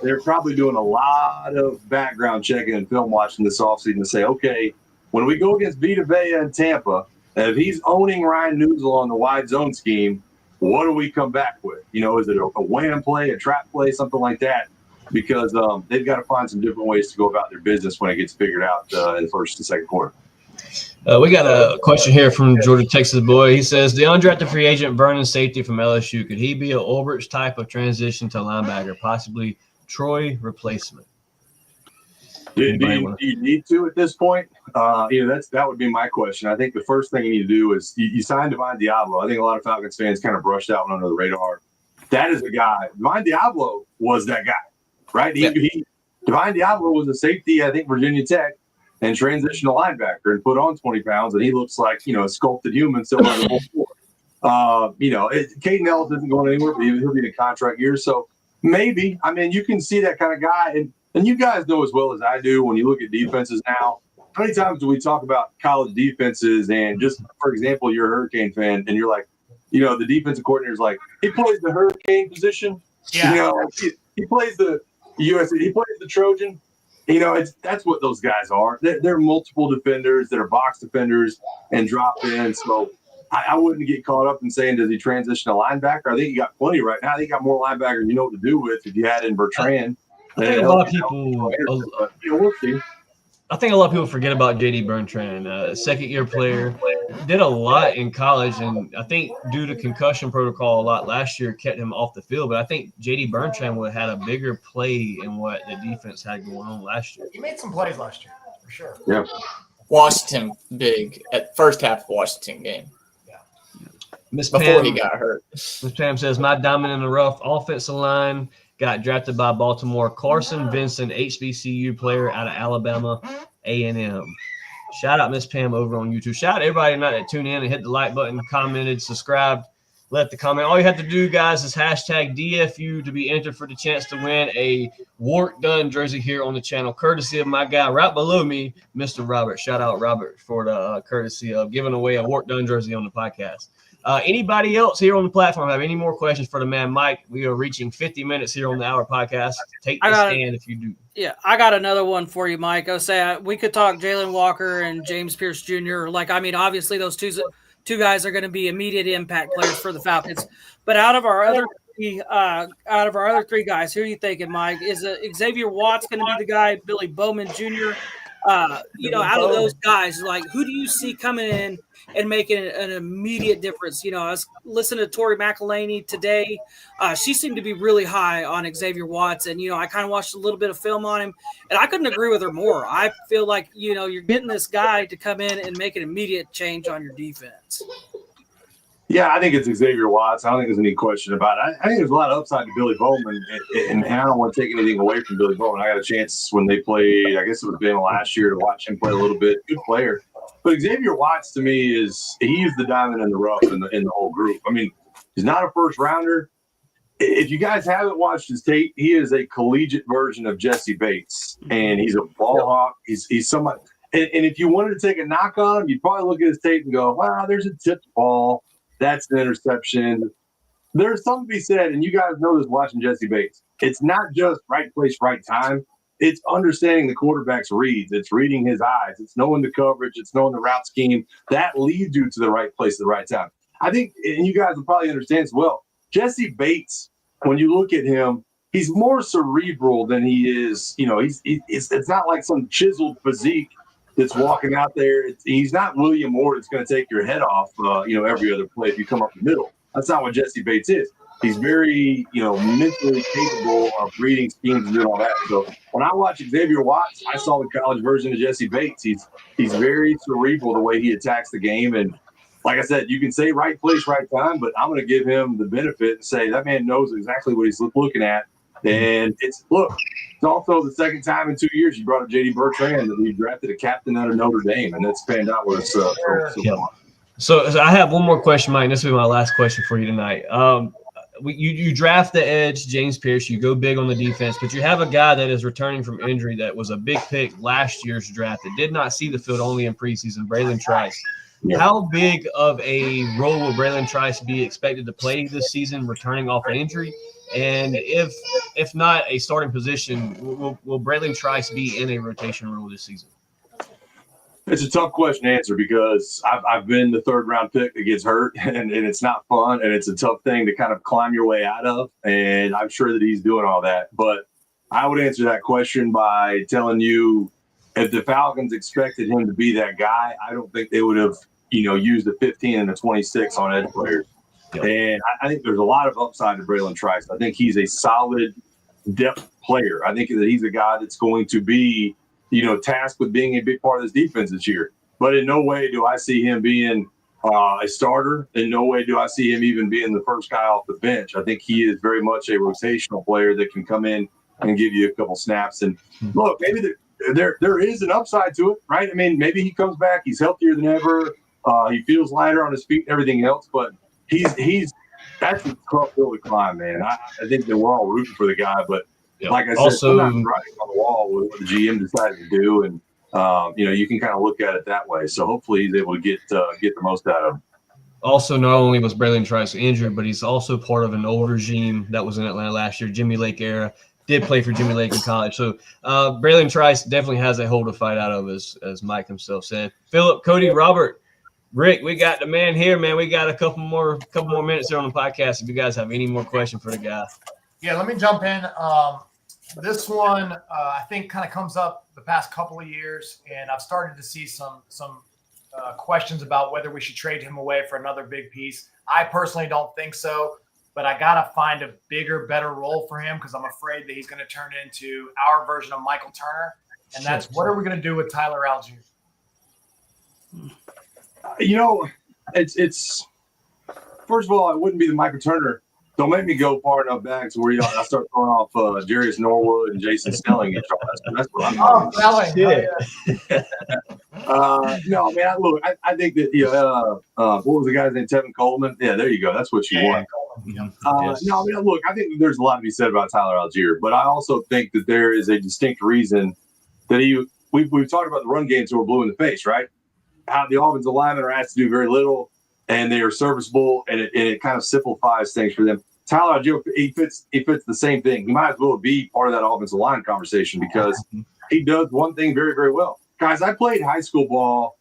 they're probably doing a lot of background checking and film watching this offseason to say, okay, when we go against Vita Vea and Tampa, if he's owning Ryan Newsel on the wide zone scheme, what do we come back with? Is it a wham play, a trap play, something like that? Because they've got to find some different ways to go about their business when it gets figured out in the first and second quarter. We got a question here from Georgia, Texas boy. He says, the undrafted free agent Vernon safety from LSU, could he be an Ulbrich type of transition to linebacker, possibly Troy replacement? Do you need to at this point? That would be my question. I think the first thing you need to do is you sign Divine Diablo. I think a lot of Falcons fans kind of brushed that one under the radar. That is a guy. Divine Diablo was that guy, right? Divine Diablo was a safety, I think, Virginia Tech, and transitioned to linebacker and put on 20 pounds, and he looks like, a sculpted human still on the whole floor. Caden Ellis isn't going anywhere, but he'll be in a contract year. So maybe, you can see that kind of guy. And you guys know as well as I do, when you look at defenses now, how many times do we talk about college defenses? And just, for example, you're a Hurricane fan, and you're like, the defensive coordinator's like, he plays the Hurricane position. Yeah. He plays the USC. He plays the Trojan. That's what those guys are. They're multiple defenders that are box defenders and drop in. So I wouldn't get caught up in saying, does he transition to linebacker? I think you got plenty right now. I think you got more linebackers you know what to do with if you had in Bertrand. I think a lot of people forget about J.D. Bertrand, second-year player, did a lot in college, and I think due to concussion protocol a lot last year kept him off the field. But I think J.D. Bertrand would have had a bigger play in what the defense had going on last year. He made some plays last year, for sure. Yeah. Washington big at first half of Washington game. Before he got hurt. Miss Pam says, my diamond in the rough offensive line got drafted by Baltimore. Carson Vincent, HBCU player out of Alabama A&M. Shout out Miss Pam over on YouTube. Shout out everybody tonight that tuned in and hit the like button, commented, subscribed, left the comment. All you have to do, guys, is hashtag DFU to be entered for the chance to win a Wart Dunn jersey here on the channel, courtesy of my guy right below me, Mr. Robert. Shout out Robert for the courtesy of giving away a Wart Dunn jersey on the podcast. Anybody else here on the platform have any more questions for the man Mike? We are reaching 50 minutes here on the Hour Podcast. Take the stand if you do. Yeah, I got another one for you, Mike. I was saying we could talk Jalen Walker and James Pierce Jr. Obviously those two guys are going to be immediate impact players for the Falcons. But out of our other three guys, who are you thinking, Mike? Is Xavier Watts going to be the guy? Billy Bowman Jr. Out of those guys, who do you see coming in and making an immediate difference? I was listening to Tori McElhaney today. She seemed to be really high on Xavier Watts, and I kind of watched a little bit of film on him, and I couldn't agree with her more. I feel like you're getting this guy to come in and make an immediate change on your defense. Yeah, I think it's Xavier Watts. I don't think there's any question about it. I think there's a lot of upside to Billy Bowman, and I don't want to take anything away from Billy Bowman. I got a chance when they played, I guess it was been last year, to watch him play a little bit. Good player. But Xavier Watts, to me, he's the diamond in the rough in the whole group. He's not a first rounder. If you guys haven't watched his tape, he is a collegiate version of Jesse Bates, and he's a ball hawk. He's somebody. And if you wanted to take a knock on him, you'd probably look at his tape and go, wow, there's a tipped ball. That's an interception. There's something to be said, and you guys know this watching Jesse Bates. It's not just right place, right time. It's understanding the quarterback's reads. It's reading his eyes. It's knowing the coverage. It's knowing the route scheme. That leads you to the right place at the right time. I think, and you guys will probably understand as well, Jesse Bates, when you look at him, he's more cerebral than he is. It's not like some chiseled physique that's walking out there. He's not William Moore that's going to take your head off, every other play if you come up the middle. That's not what Jesse Bates is. He's very, mentally capable of reading schemes and doing all that. So when I watch Xavier Watts, I saw the college version of Jesse Bates. He's very cerebral the way he attacks the game. And like I said, you can say right place, right time, but I'm going to give him the benefit and say that man knows exactly what he's looking at. And it's also the second time in 2 years you brought up J.D. Bertrand that we drafted a captain out of Notre Dame, and that's panned out with us. So I have one more question, Mike. This will be my last question for you tonight. You draft the edge, James Pierce. You go big on the defense, but you have a guy that is returning from injury that was a big pick last year's draft that did not see the field only in preseason, Braylon Trice. Yeah. How big of a role will Braylon Trice be expected to play this season, returning off an injury? And if not a starting position, will Braylon Trice be in a rotation role this season? It's a tough question to answer because I've been the third round pick that gets hurt, and it's not fun, and it's a tough thing to kind of climb your way out of. And I'm sure that he's doing all that. But I would answer that question by telling you if the Falcons expected him to be that guy, I don't think they would have, used the 15 and the 26 on edge players. Yep. And I think there's a lot of upside to Braylon Trice. I think he's a solid depth player. I think that he's a guy that's going to be tasked with being a big part of this defense this year. But in no way do I see him being a starter. In no way do I see him even being the first guy off the bench. I think he is very much a rotational player that can come in and give you a couple snaps. And look, maybe there is an upside to it, right? I mean, maybe he comes back, he's healthier than ever, he feels lighter on his feet and everything else. But that's a tough hill to climb, man. I think that we're all rooting for the guy, but like I said, I'm not writing on the wall with what the GM decided to do, and you can kind of look at it that way. So hopefully he's able to get the most out of him. Also, not only was Braylon Trice injured, but he's also part of an old regime that was in Atlanta last year, Jimmy Lake era. Did play for Jimmy Lake in college. So Braylon Trice definitely has a hole to fight out of, as Mike himself said. Philip, Cody, Robert, Rick, we got the man here, man. We got a couple more minutes here on the podcast. If you guys have any more questions for the guy. Yeah, let me jump in. This one, I think, kind of comes up the past couple of years, and I've started to see some questions about whether we should trade him away for another big piece. I personally don't think so, but I got to find a bigger, better role for him because I'm afraid that he's going to turn into our version of Michael Turner, and that's what are we going to do with Tyler Algier? It's first of all, it wouldn't be the Michael Turner. Don't make me go far enough back to where I start throwing off Jarius Norwood and Jason Snelling. That's what I'm talking about. No, man. Look, I think that what was the guy's name? Tevin Coleman. Yeah, there you go. That's what you want. No, man. Look, I think there's a lot to be said about Tyler Algier, but I also think that there is a distinct reason that we've talked about the run game so we're blue in the face, right? How the offensive linemen are asked to do very little, and they are serviceable, and it kind of simplifies things for them. Tyler Algier, he fits the same thing. He might as well be part of that offensive line conversation because he does one thing very, very well. Guys, I played high school ball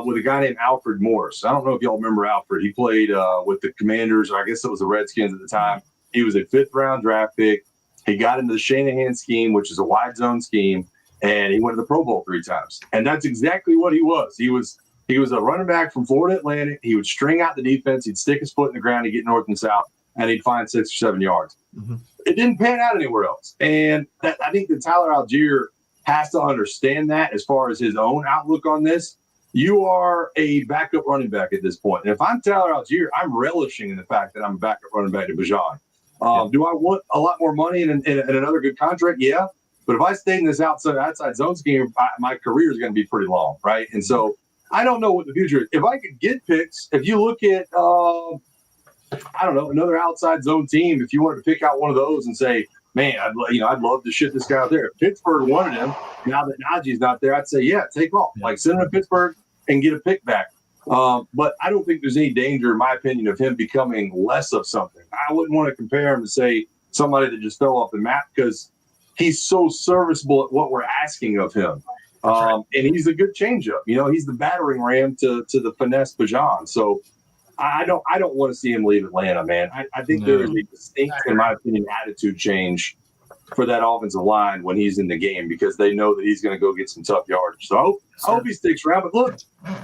with a guy named Alfred Morris. I don't know if y'all remember Alfred. He played with the Commanders, or I guess it was the Redskins at the time. He was a 5th-round draft pick. He got into the Shanahan scheme, which is a wide zone scheme, and he went to the Pro Bowl 3 times. And that's exactly what he was. He was a running back from Florida Atlantic. He would string out the defense. He'd stick his foot in the ground. He'd get north and south, and he'd find 6 or 7 yards. Mm-hmm. It didn't pan out anywhere else. And I think that Tyler Algier has to understand that as far as his own outlook on this. You are a backup running back at this point. And if I'm Tyler Algier, I'm relishing in the fact that I'm a backup running back to Bajan. Do I want a lot more money and another good contract? Yeah. But if I stay in this outside zone scheme, my career is going to be pretty long, right? And so I don't know what the future is. If I could get picks, if you look at, I don't know, another outside zone team, if you wanted to pick out one of those and say, man, I'd love to ship this guy out there. If Pittsburgh wanted him, now that Najee's not there, I'd say, yeah, take off. Like, send him to Pittsburgh and get a pick back. But I don't think there's any danger, in my opinion, of him becoming less of something. I wouldn't want to compare him to, say, somebody that just fell off the map because he's so serviceable at what we're asking of him. And he's a good changeup. He's the battering ram to the finesse Bajan. So I don't want to see him leave Atlanta, man. I think there is a distinct, in my opinion, attitude change for that offensive line when he's in the game because they know that he's going to go get some tough yardage. So I hope he sticks around. But look,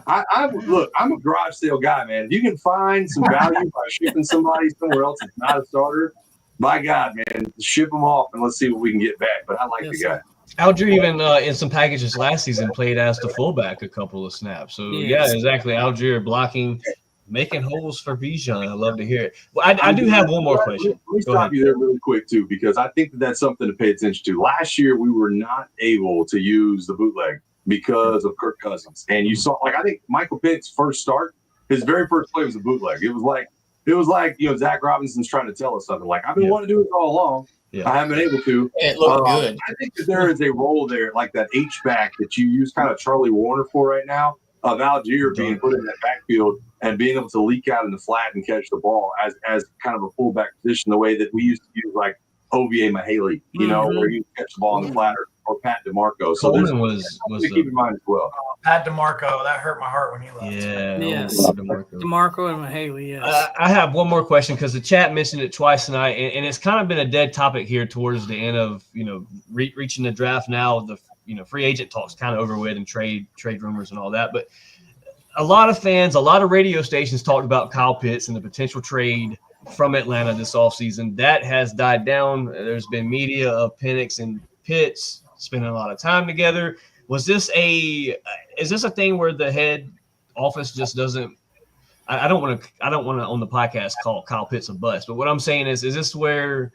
I'm a garage sale guy, man. If you can find some value by shipping somebody somewhere else that's not a starter, by God, man, ship them off and let's see what we can get back. But I like the guy. Algier even in some packages last season played as the fullback a couple of snaps. So yeah, exactly. Algier blocking, making holes for Bijan. I love to hear it. Well, I do have one more question. Let me stop you there really quick too, because I think that's something to pay attention to. Last year we were not able to use the bootleg because of Kirk Cousins, and you saw I think Michael Penix's first start, his very first play was a bootleg. It was like Zach Robinson's trying to tell us something. Like I've been wanting to do this all along. Yeah. I haven't been able to. It looked good. I think that there is a role there, like that H-back that you use kind of Charlie Warner for right now, of Algier being put in that backfield and being able to leak out in the flat and catch the ball as kind of a fullback position, the way that we used to use like OVA Mahaley, where you catch the ball in the flat or Pat DeMarco. So Coleman was keep in mind as well. Pat DeMarco, that hurt my heart when he left. Yeah, yes, DeMarco and Mahaley. Yes. I have one more question because the chat mentioned it twice tonight, and it's kind of been a dead topic here towards the end of reaching the draft now. The free agent talk's kind of over with and trade rumors and all that, but a lot of fans, a lot of radio stations talked about Kyle Pitts and the potential trade from Atlanta this offseason. That has died down. There's been media of Penix and Pitts spending a lot of time together. Is this a thing where the head office just doesn't? I don't want to on the podcast call Kyle Pitts a bust, but what I'm saying is this where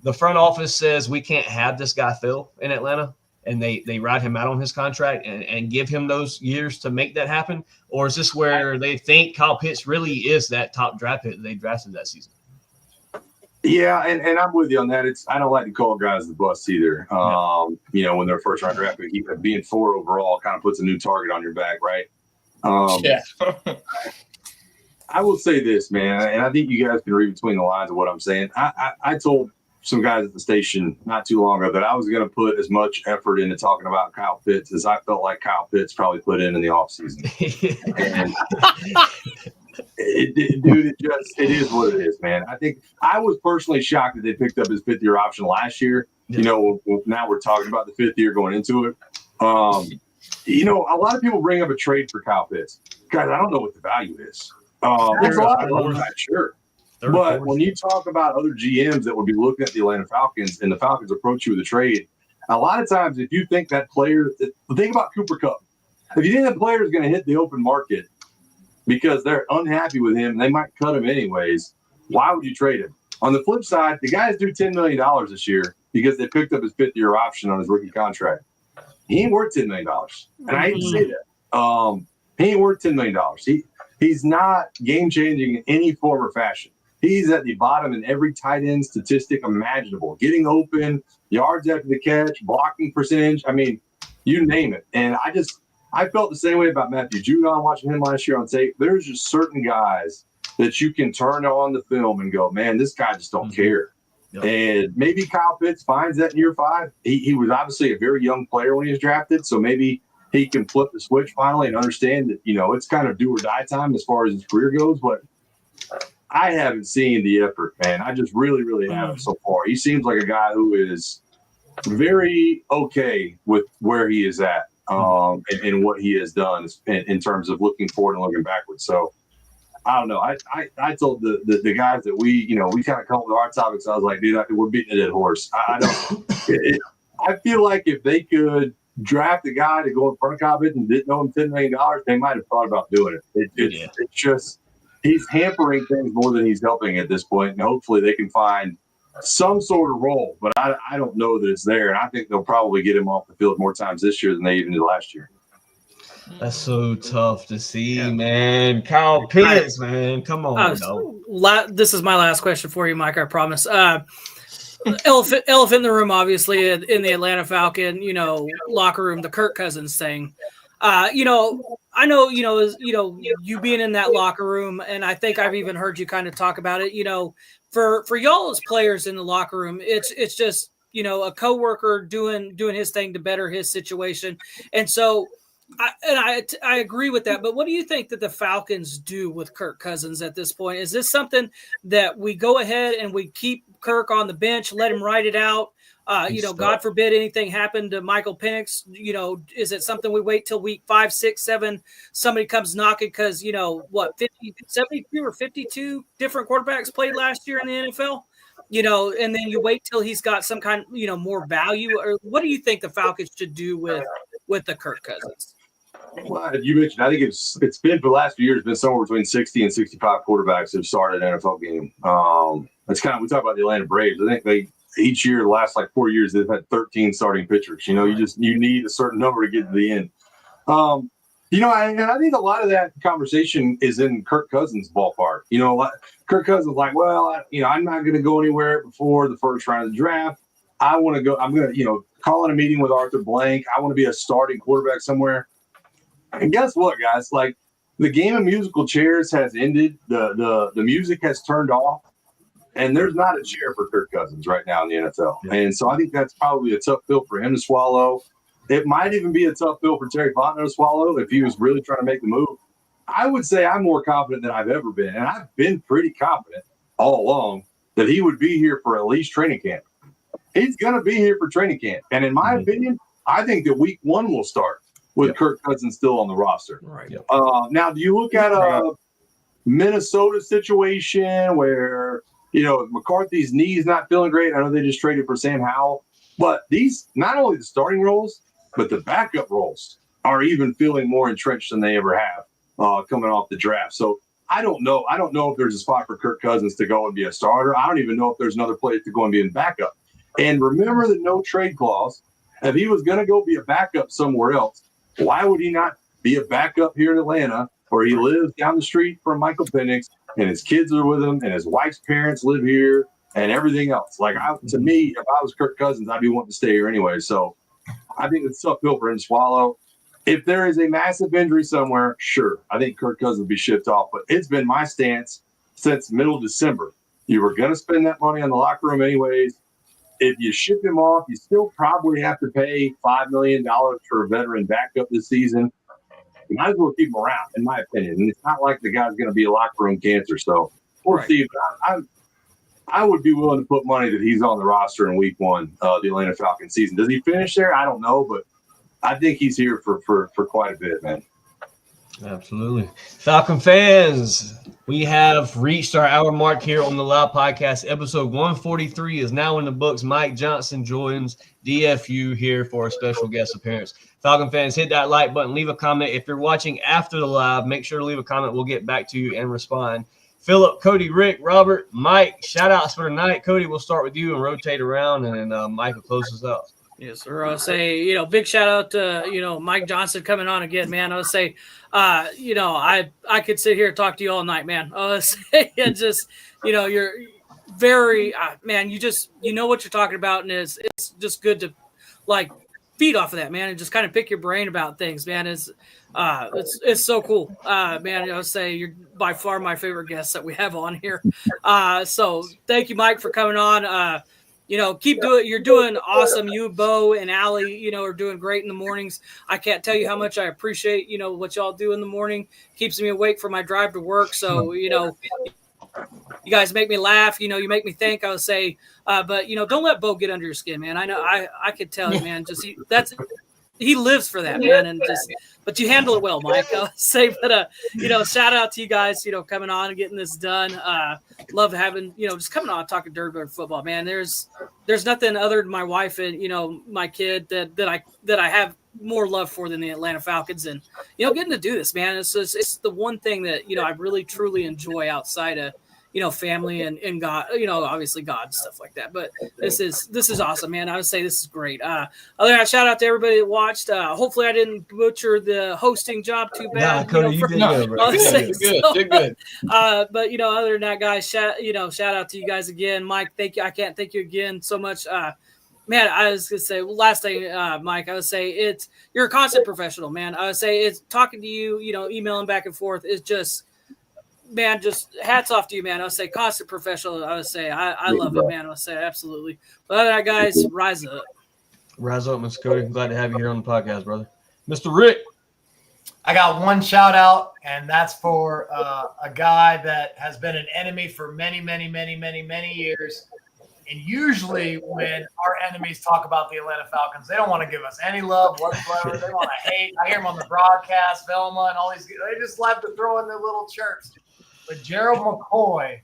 the front office says we can't have this guy Phil in Atlanta, and they ride him out on his contract and give him those years to make that happen? Or is this where they think Kyle Pitts really is that top draft pick that they drafted that season? Yeah, and I'm with you on that. I don't like to call guys the bust either. When they're first round draft pick, being 4 overall kind of puts a new target on your back, right? Yeah. I will say this, man, and I think you guys can read between the lines of what I'm saying. I told some guys at the station not too long ago that I was going to put as much effort into talking about Kyle Pitts as I felt like Kyle Pitts probably put in the offseason. And it is what it is, man. I think I was personally shocked that they picked up his 5th-year option last year. Yeah. Now we're talking about the 5th year going into it. A lot of people bring up a trade for Kyle Pitts. Guys, I don't know what the value is. It's a lot of money, sure. But when you talk about other GMs that would be looking at the Atlanta Falcons and the Falcons approach you with a trade, a lot of times if you think that player – think about Cooper Kupp. If you think that player is going to hit the open market because they're unhappy with him and they might cut him anyways, why would you trade him? On the flip side, the guy's due $10 million this year because they picked up his 5th-year option on his rookie contract. He ain't worth $10 million. And I hate to say that. He ain't worth $10 million. He's not game-changing in any form or fashion. He's at the bottom in every tight end statistic imaginable. Getting open, yards after the catch, blocking percentage. I mean, you name it. And I felt the same way about Matthew Judon watching him last year on tape. There's just certain guys that you can turn on the film and go, man, this guy just don't care. Yep. And maybe Kyle Pitts finds that in year 5. He was obviously a very young player when he was drafted, so maybe he can flip the switch finally and understand that, it's kind of do or die time as far as his career goes. But I haven't seen the effort, man. I just really, really haven't so far. He seems like a guy who is very okay with where he is at and what he has done in terms of looking forward and looking backwards. So I don't know. I told the guys that we kind of come with our topics. I was like, dude, we're beating a dead horse. I feel like if they could draft a guy to go in front of Kyle Pitts and didn't owe him $10 million, they might have thought about doing it. It's just he's hampering things more than he's helping at this point, and hopefully they can find some sort of role. But I don't know that it's there, and I think they'll probably get him off the field more times this year than they even did last year. That's so tough to see, man. Kyle Pitts, man. Come on. This is my last question for you, Mike, I promise. Elephant in the room, obviously, in the Atlanta Falcon, locker room, the Kirk Cousins thing. I know, you being in that locker room, and I think I've even heard you kind of talk about it, for y'all as players in the locker room, it's just, a coworker doing his thing to better his situation. And so I agree with that, but what do you think that the Falcons do with Kirk Cousins at this point? Is this something that we go ahead and we keep Kirk on the bench, let him ride it out? God forbid anything happened to Michael Penix. Is it something we wait till week 5, 6, 7, somebody comes knocking because, 72 or 52 different quarterbacks played last year in the NFL? And then you wait till he's got some kind, more value. Or what do you think the Falcons should do with the Kirk Cousins? Well, you mentioned, I think it's been for the last few years, been somewhere between 60 and 65 quarterbacks have started an NFL game. It's kind of, we talk about the Atlanta Braves. I think each year, the last 4 years, they've had 13 starting pitchers. You need a certain number to get to the end. And I think a lot of that conversation is in Kirk Cousins' ballpark. Kirk Cousins I'm not going to go anywhere before the first round of the draft. I want to go. I'm going to, call in a meeting with Arthur Blank. I want to be a starting quarterback somewhere. And guess what, guys? The game of musical chairs has ended. The music has turned off, and there's not a chair for Kirk Cousins right now in the NFL. Yeah. And so I think that's probably a tough pill for him to swallow. It might even be a tough pill for Terry Fontenot to swallow if he was really trying to make the move. I would say I'm more confident than I've ever been, and I've been pretty confident all along that he would be here for at least training camp. He's going to be here for training camp. And in my opinion, I think that week 1 will start with Kirk Cousins still on the roster. Right. Now, do you look at a Minnesota situation where, McCarthy's knee's not feeling great? I know they just traded for Sam Howell. But these, not only the starting roles, but the backup roles are even feeling more entrenched than they ever have coming off the draft. So I don't know. I don't know if there's a spot for Kirk Cousins to go and be a starter. I don't even know if there's another place to go and be in backup. And remember the no trade clause. If he was going to go be a backup somewhere else, why would he not be a backup here in Atlanta, where he lives down the street from Michael Penix and his kids are with him and his wife's parents live here and everything else? To me, if I was Kirk Cousins, I'd be wanting to stay here anyway. So I think it's a tough pill for him to swallow. If there is a massive injury somewhere, sure, I think Kirk Cousins will be shipped off. But it's been my stance since middle of December. You were going to spend that money on the locker room anyways. If you ship him off, you still probably have to pay $5 million for a veteran backup this season. You might as well keep him around, in my opinion. And it's not like the guy's going to be a locker room cancer. So we'll see. I would be willing to put money that he's on the roster in week 1, the Atlanta Falcons season. Does he finish there? I don't know, but I think he's here for quite a bit, man. Absolutely. Falcon fans, we have reached our hour mark here on the Loud Podcast. Episode 143 is now in the books. Mike Johnson joins DFU here for a special guest appearance. Falcon fans, hit that like button, leave a comment. If you're watching after the live, make sure to leave a comment. We'll get back to you and respond. Philip, Cody, Rick, Robert, Mike, shout-outs for tonight. Cody, we'll start with you and rotate around, and then Mike will close us out. Yes, sir. I'll say, big shout-out to, Mike Johnson coming on again, man. I'll say, I could sit here and talk to you all night, man. I'll say, you're very, man, you know what you're talking about, and it's just good to, feed off of that, man, and just kind of pick your brain about things, man. It's so cool, man. I'll say you're by far my favorite guest that we have on here. So thank you, Mike, for coming on. Keep doing. You're doing awesome. You, Bo, and Allie, are doing great in the mornings. I can't tell you how much I appreciate, what y'all do in the morning. Keeps me awake for my drive to work. So, you guys make me laugh. You make me think. I would say, but don't let Bo get under your skin, man. I know I could tell you, man. He lives for that, man. And but you handle it well, Mike. I would say, but shout out to you guys, coming on and getting this done. Love having, just coming on and talking Dirtbird football, man. There's nothing other than my wife and my kid that I have more love for than the Atlanta Falcons, and getting to do this, man. It's the one thing that I really truly enjoy outside of family and God, obviously God and stuff like that. But this is awesome, man. I would say this is great. Other than that, shout out to everybody that watched. Hopefully I didn't butcher the hosting job too bad. Nah, Cody, you did good, bro. Did good. But other than that, guys, shout out to you guys again. Mike, thank you. I can't thank you again so much. Man, I was gonna say last thing, Mike. I would say you're a constant professional, man. I would say it's talking to you, emailing back and forth is just. Man, just hats off to you, man. I would say constant professional. I would say I love it, man. I would say absolutely. But other than that, guys, rise up. Rise up, Mr. Cody. I'm glad to have you here on the podcast, brother. Mr. Rick. I got one shout out, and that's for a guy that has been an enemy for many, many, many, many, many years. And usually when our enemies talk about the Atlanta Falcons, they don't want to give us any love whatsoever. They want to hate. I hear them on the broadcast, Velma, and all these. They just love to throw in their little chirps. But Gerald McCoy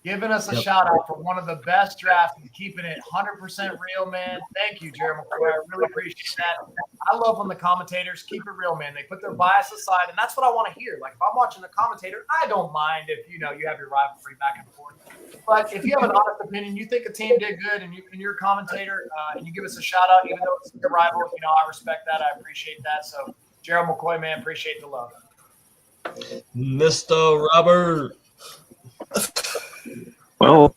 giving us a shout out for one of the best drafts and keeping it 100% real, man. Thank you, Gerald McCoy. I really appreciate that. I love when the commentators keep it real, man. They put their bias aside, and that's what I want to hear. Like, if I'm watching a commentator, I don't mind if, you have your rivalry back and forth. But if you have an honest opinion, you think a team did good, and you're a commentator, and you give us a shout out, even though it's your rival, I respect that. I appreciate that. So, Gerald McCoy, man, appreciate the love. Mr. Robert. Well,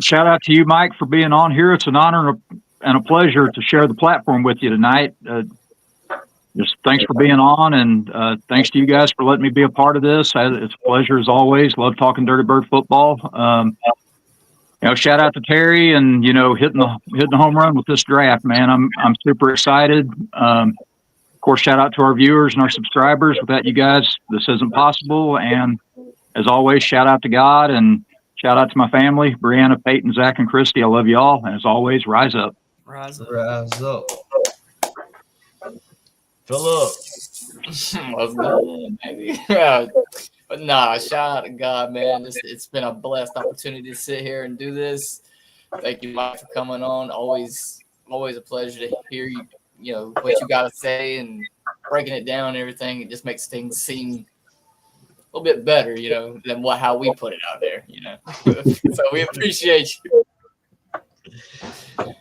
shout out to you, Mike, for being on here. It's an honor and a pleasure to share the platform with you tonight. Just thanks for being on, and thanks to you guys for letting me be a part of this. It's a pleasure as always. Love talking Dirty Bird football. Shout out to Terry and hitting the home run with this draft, man. I'm super excited. Of course, shout out to our viewers and our subscribers. Without you guys, this isn't possible. And as always, shout out to God and shout out to my family, Brianna, Peyton, Zach, and Christy. I love you all. And as always, rise up. Rise up. Rise up. Philip. What's going on, baby? But nah, shout out to God, man. It's been a blessed opportunity to sit here and do this. Thank you, Mike, for coming on. Always a pleasure to hear you, what you got to say and breaking it down and everything. It just makes things seem a little bit better, than how we put it out there, So we appreciate you.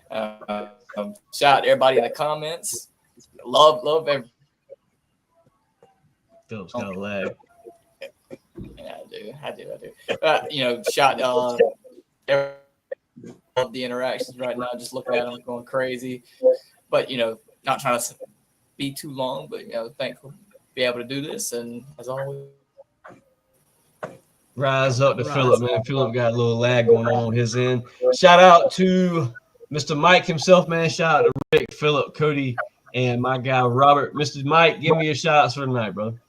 Shout out to everybody in the comments. Love everybody. Philip's got a lag. Yeah, I do. Shout out love the interactions right now. Just looking at them going crazy. But, not trying to be too long, but, thankful to be able to do this. And as always, rise up to Philip, man. Philip got a little lag going on his end. Shout out to Mr. Mike himself, man. Shout out to Rick, Philip, Cody, and my guy Robert. Mr. Mike, give me your shout outs for tonight, brother.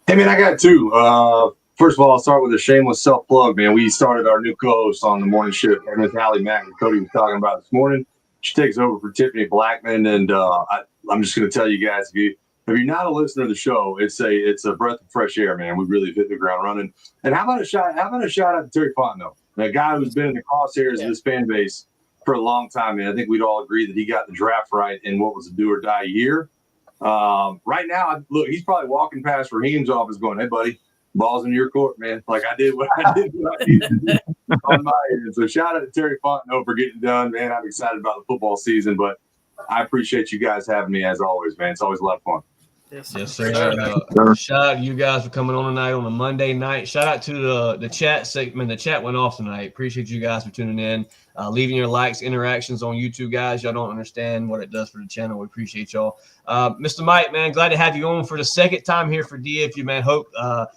Hey, man, I got two. First of all, I'll start with a shameless self-plug, man. We started our new co-host on the morning shift, Miss Hallie Mack, and Cody was talking about this morning. She takes over for Tiffany Blackman, and I'm just going to tell you guys, if you're not a listener to the show, it's a breath of fresh air, man. We really hit the ground running. And how about a shout out to Terry Fontenot, a guy who's been in the crosshairs of this fan base for a long time, man. I think we'd all agree that he got the draft right in what was a do or die year. Right now, look, he's probably walking past Raheem's office going, "Hey, buddy, ball's in your court, man." Like I did what I needed to do on my end. So shout out to Terry Fontenot for getting done, man. I'm excited about the football season, but I appreciate you guys having me as always, man. It's always a lot of fun. Yes, sir. Shout out to you guys for coming on tonight on a Monday night. Shout out to the chat segment. The chat went off tonight. Appreciate you guys for tuning in, leaving your likes, interactions on YouTube, guys. Y'all don't understand what it does for the channel. We appreciate y'all. Mr. Mike, man, glad to have you on for the second time here for DFU, man. Hope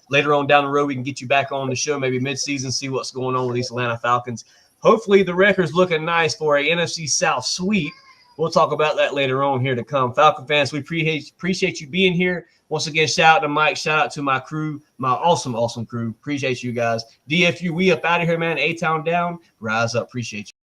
later on down the road we can get you back on the show, maybe mid-season, see what's going on with these Atlanta Falcons. Hopefully the record's looking nice for a NFC South sweep. We'll talk about that later on here to come. Falcon fans, we appreciate you being here. Once again, shout out to Mike. Shout out to my crew, my awesome crew. Appreciate you guys. DFU, we up out of here, man. A-Town down. Rise up. Appreciate you.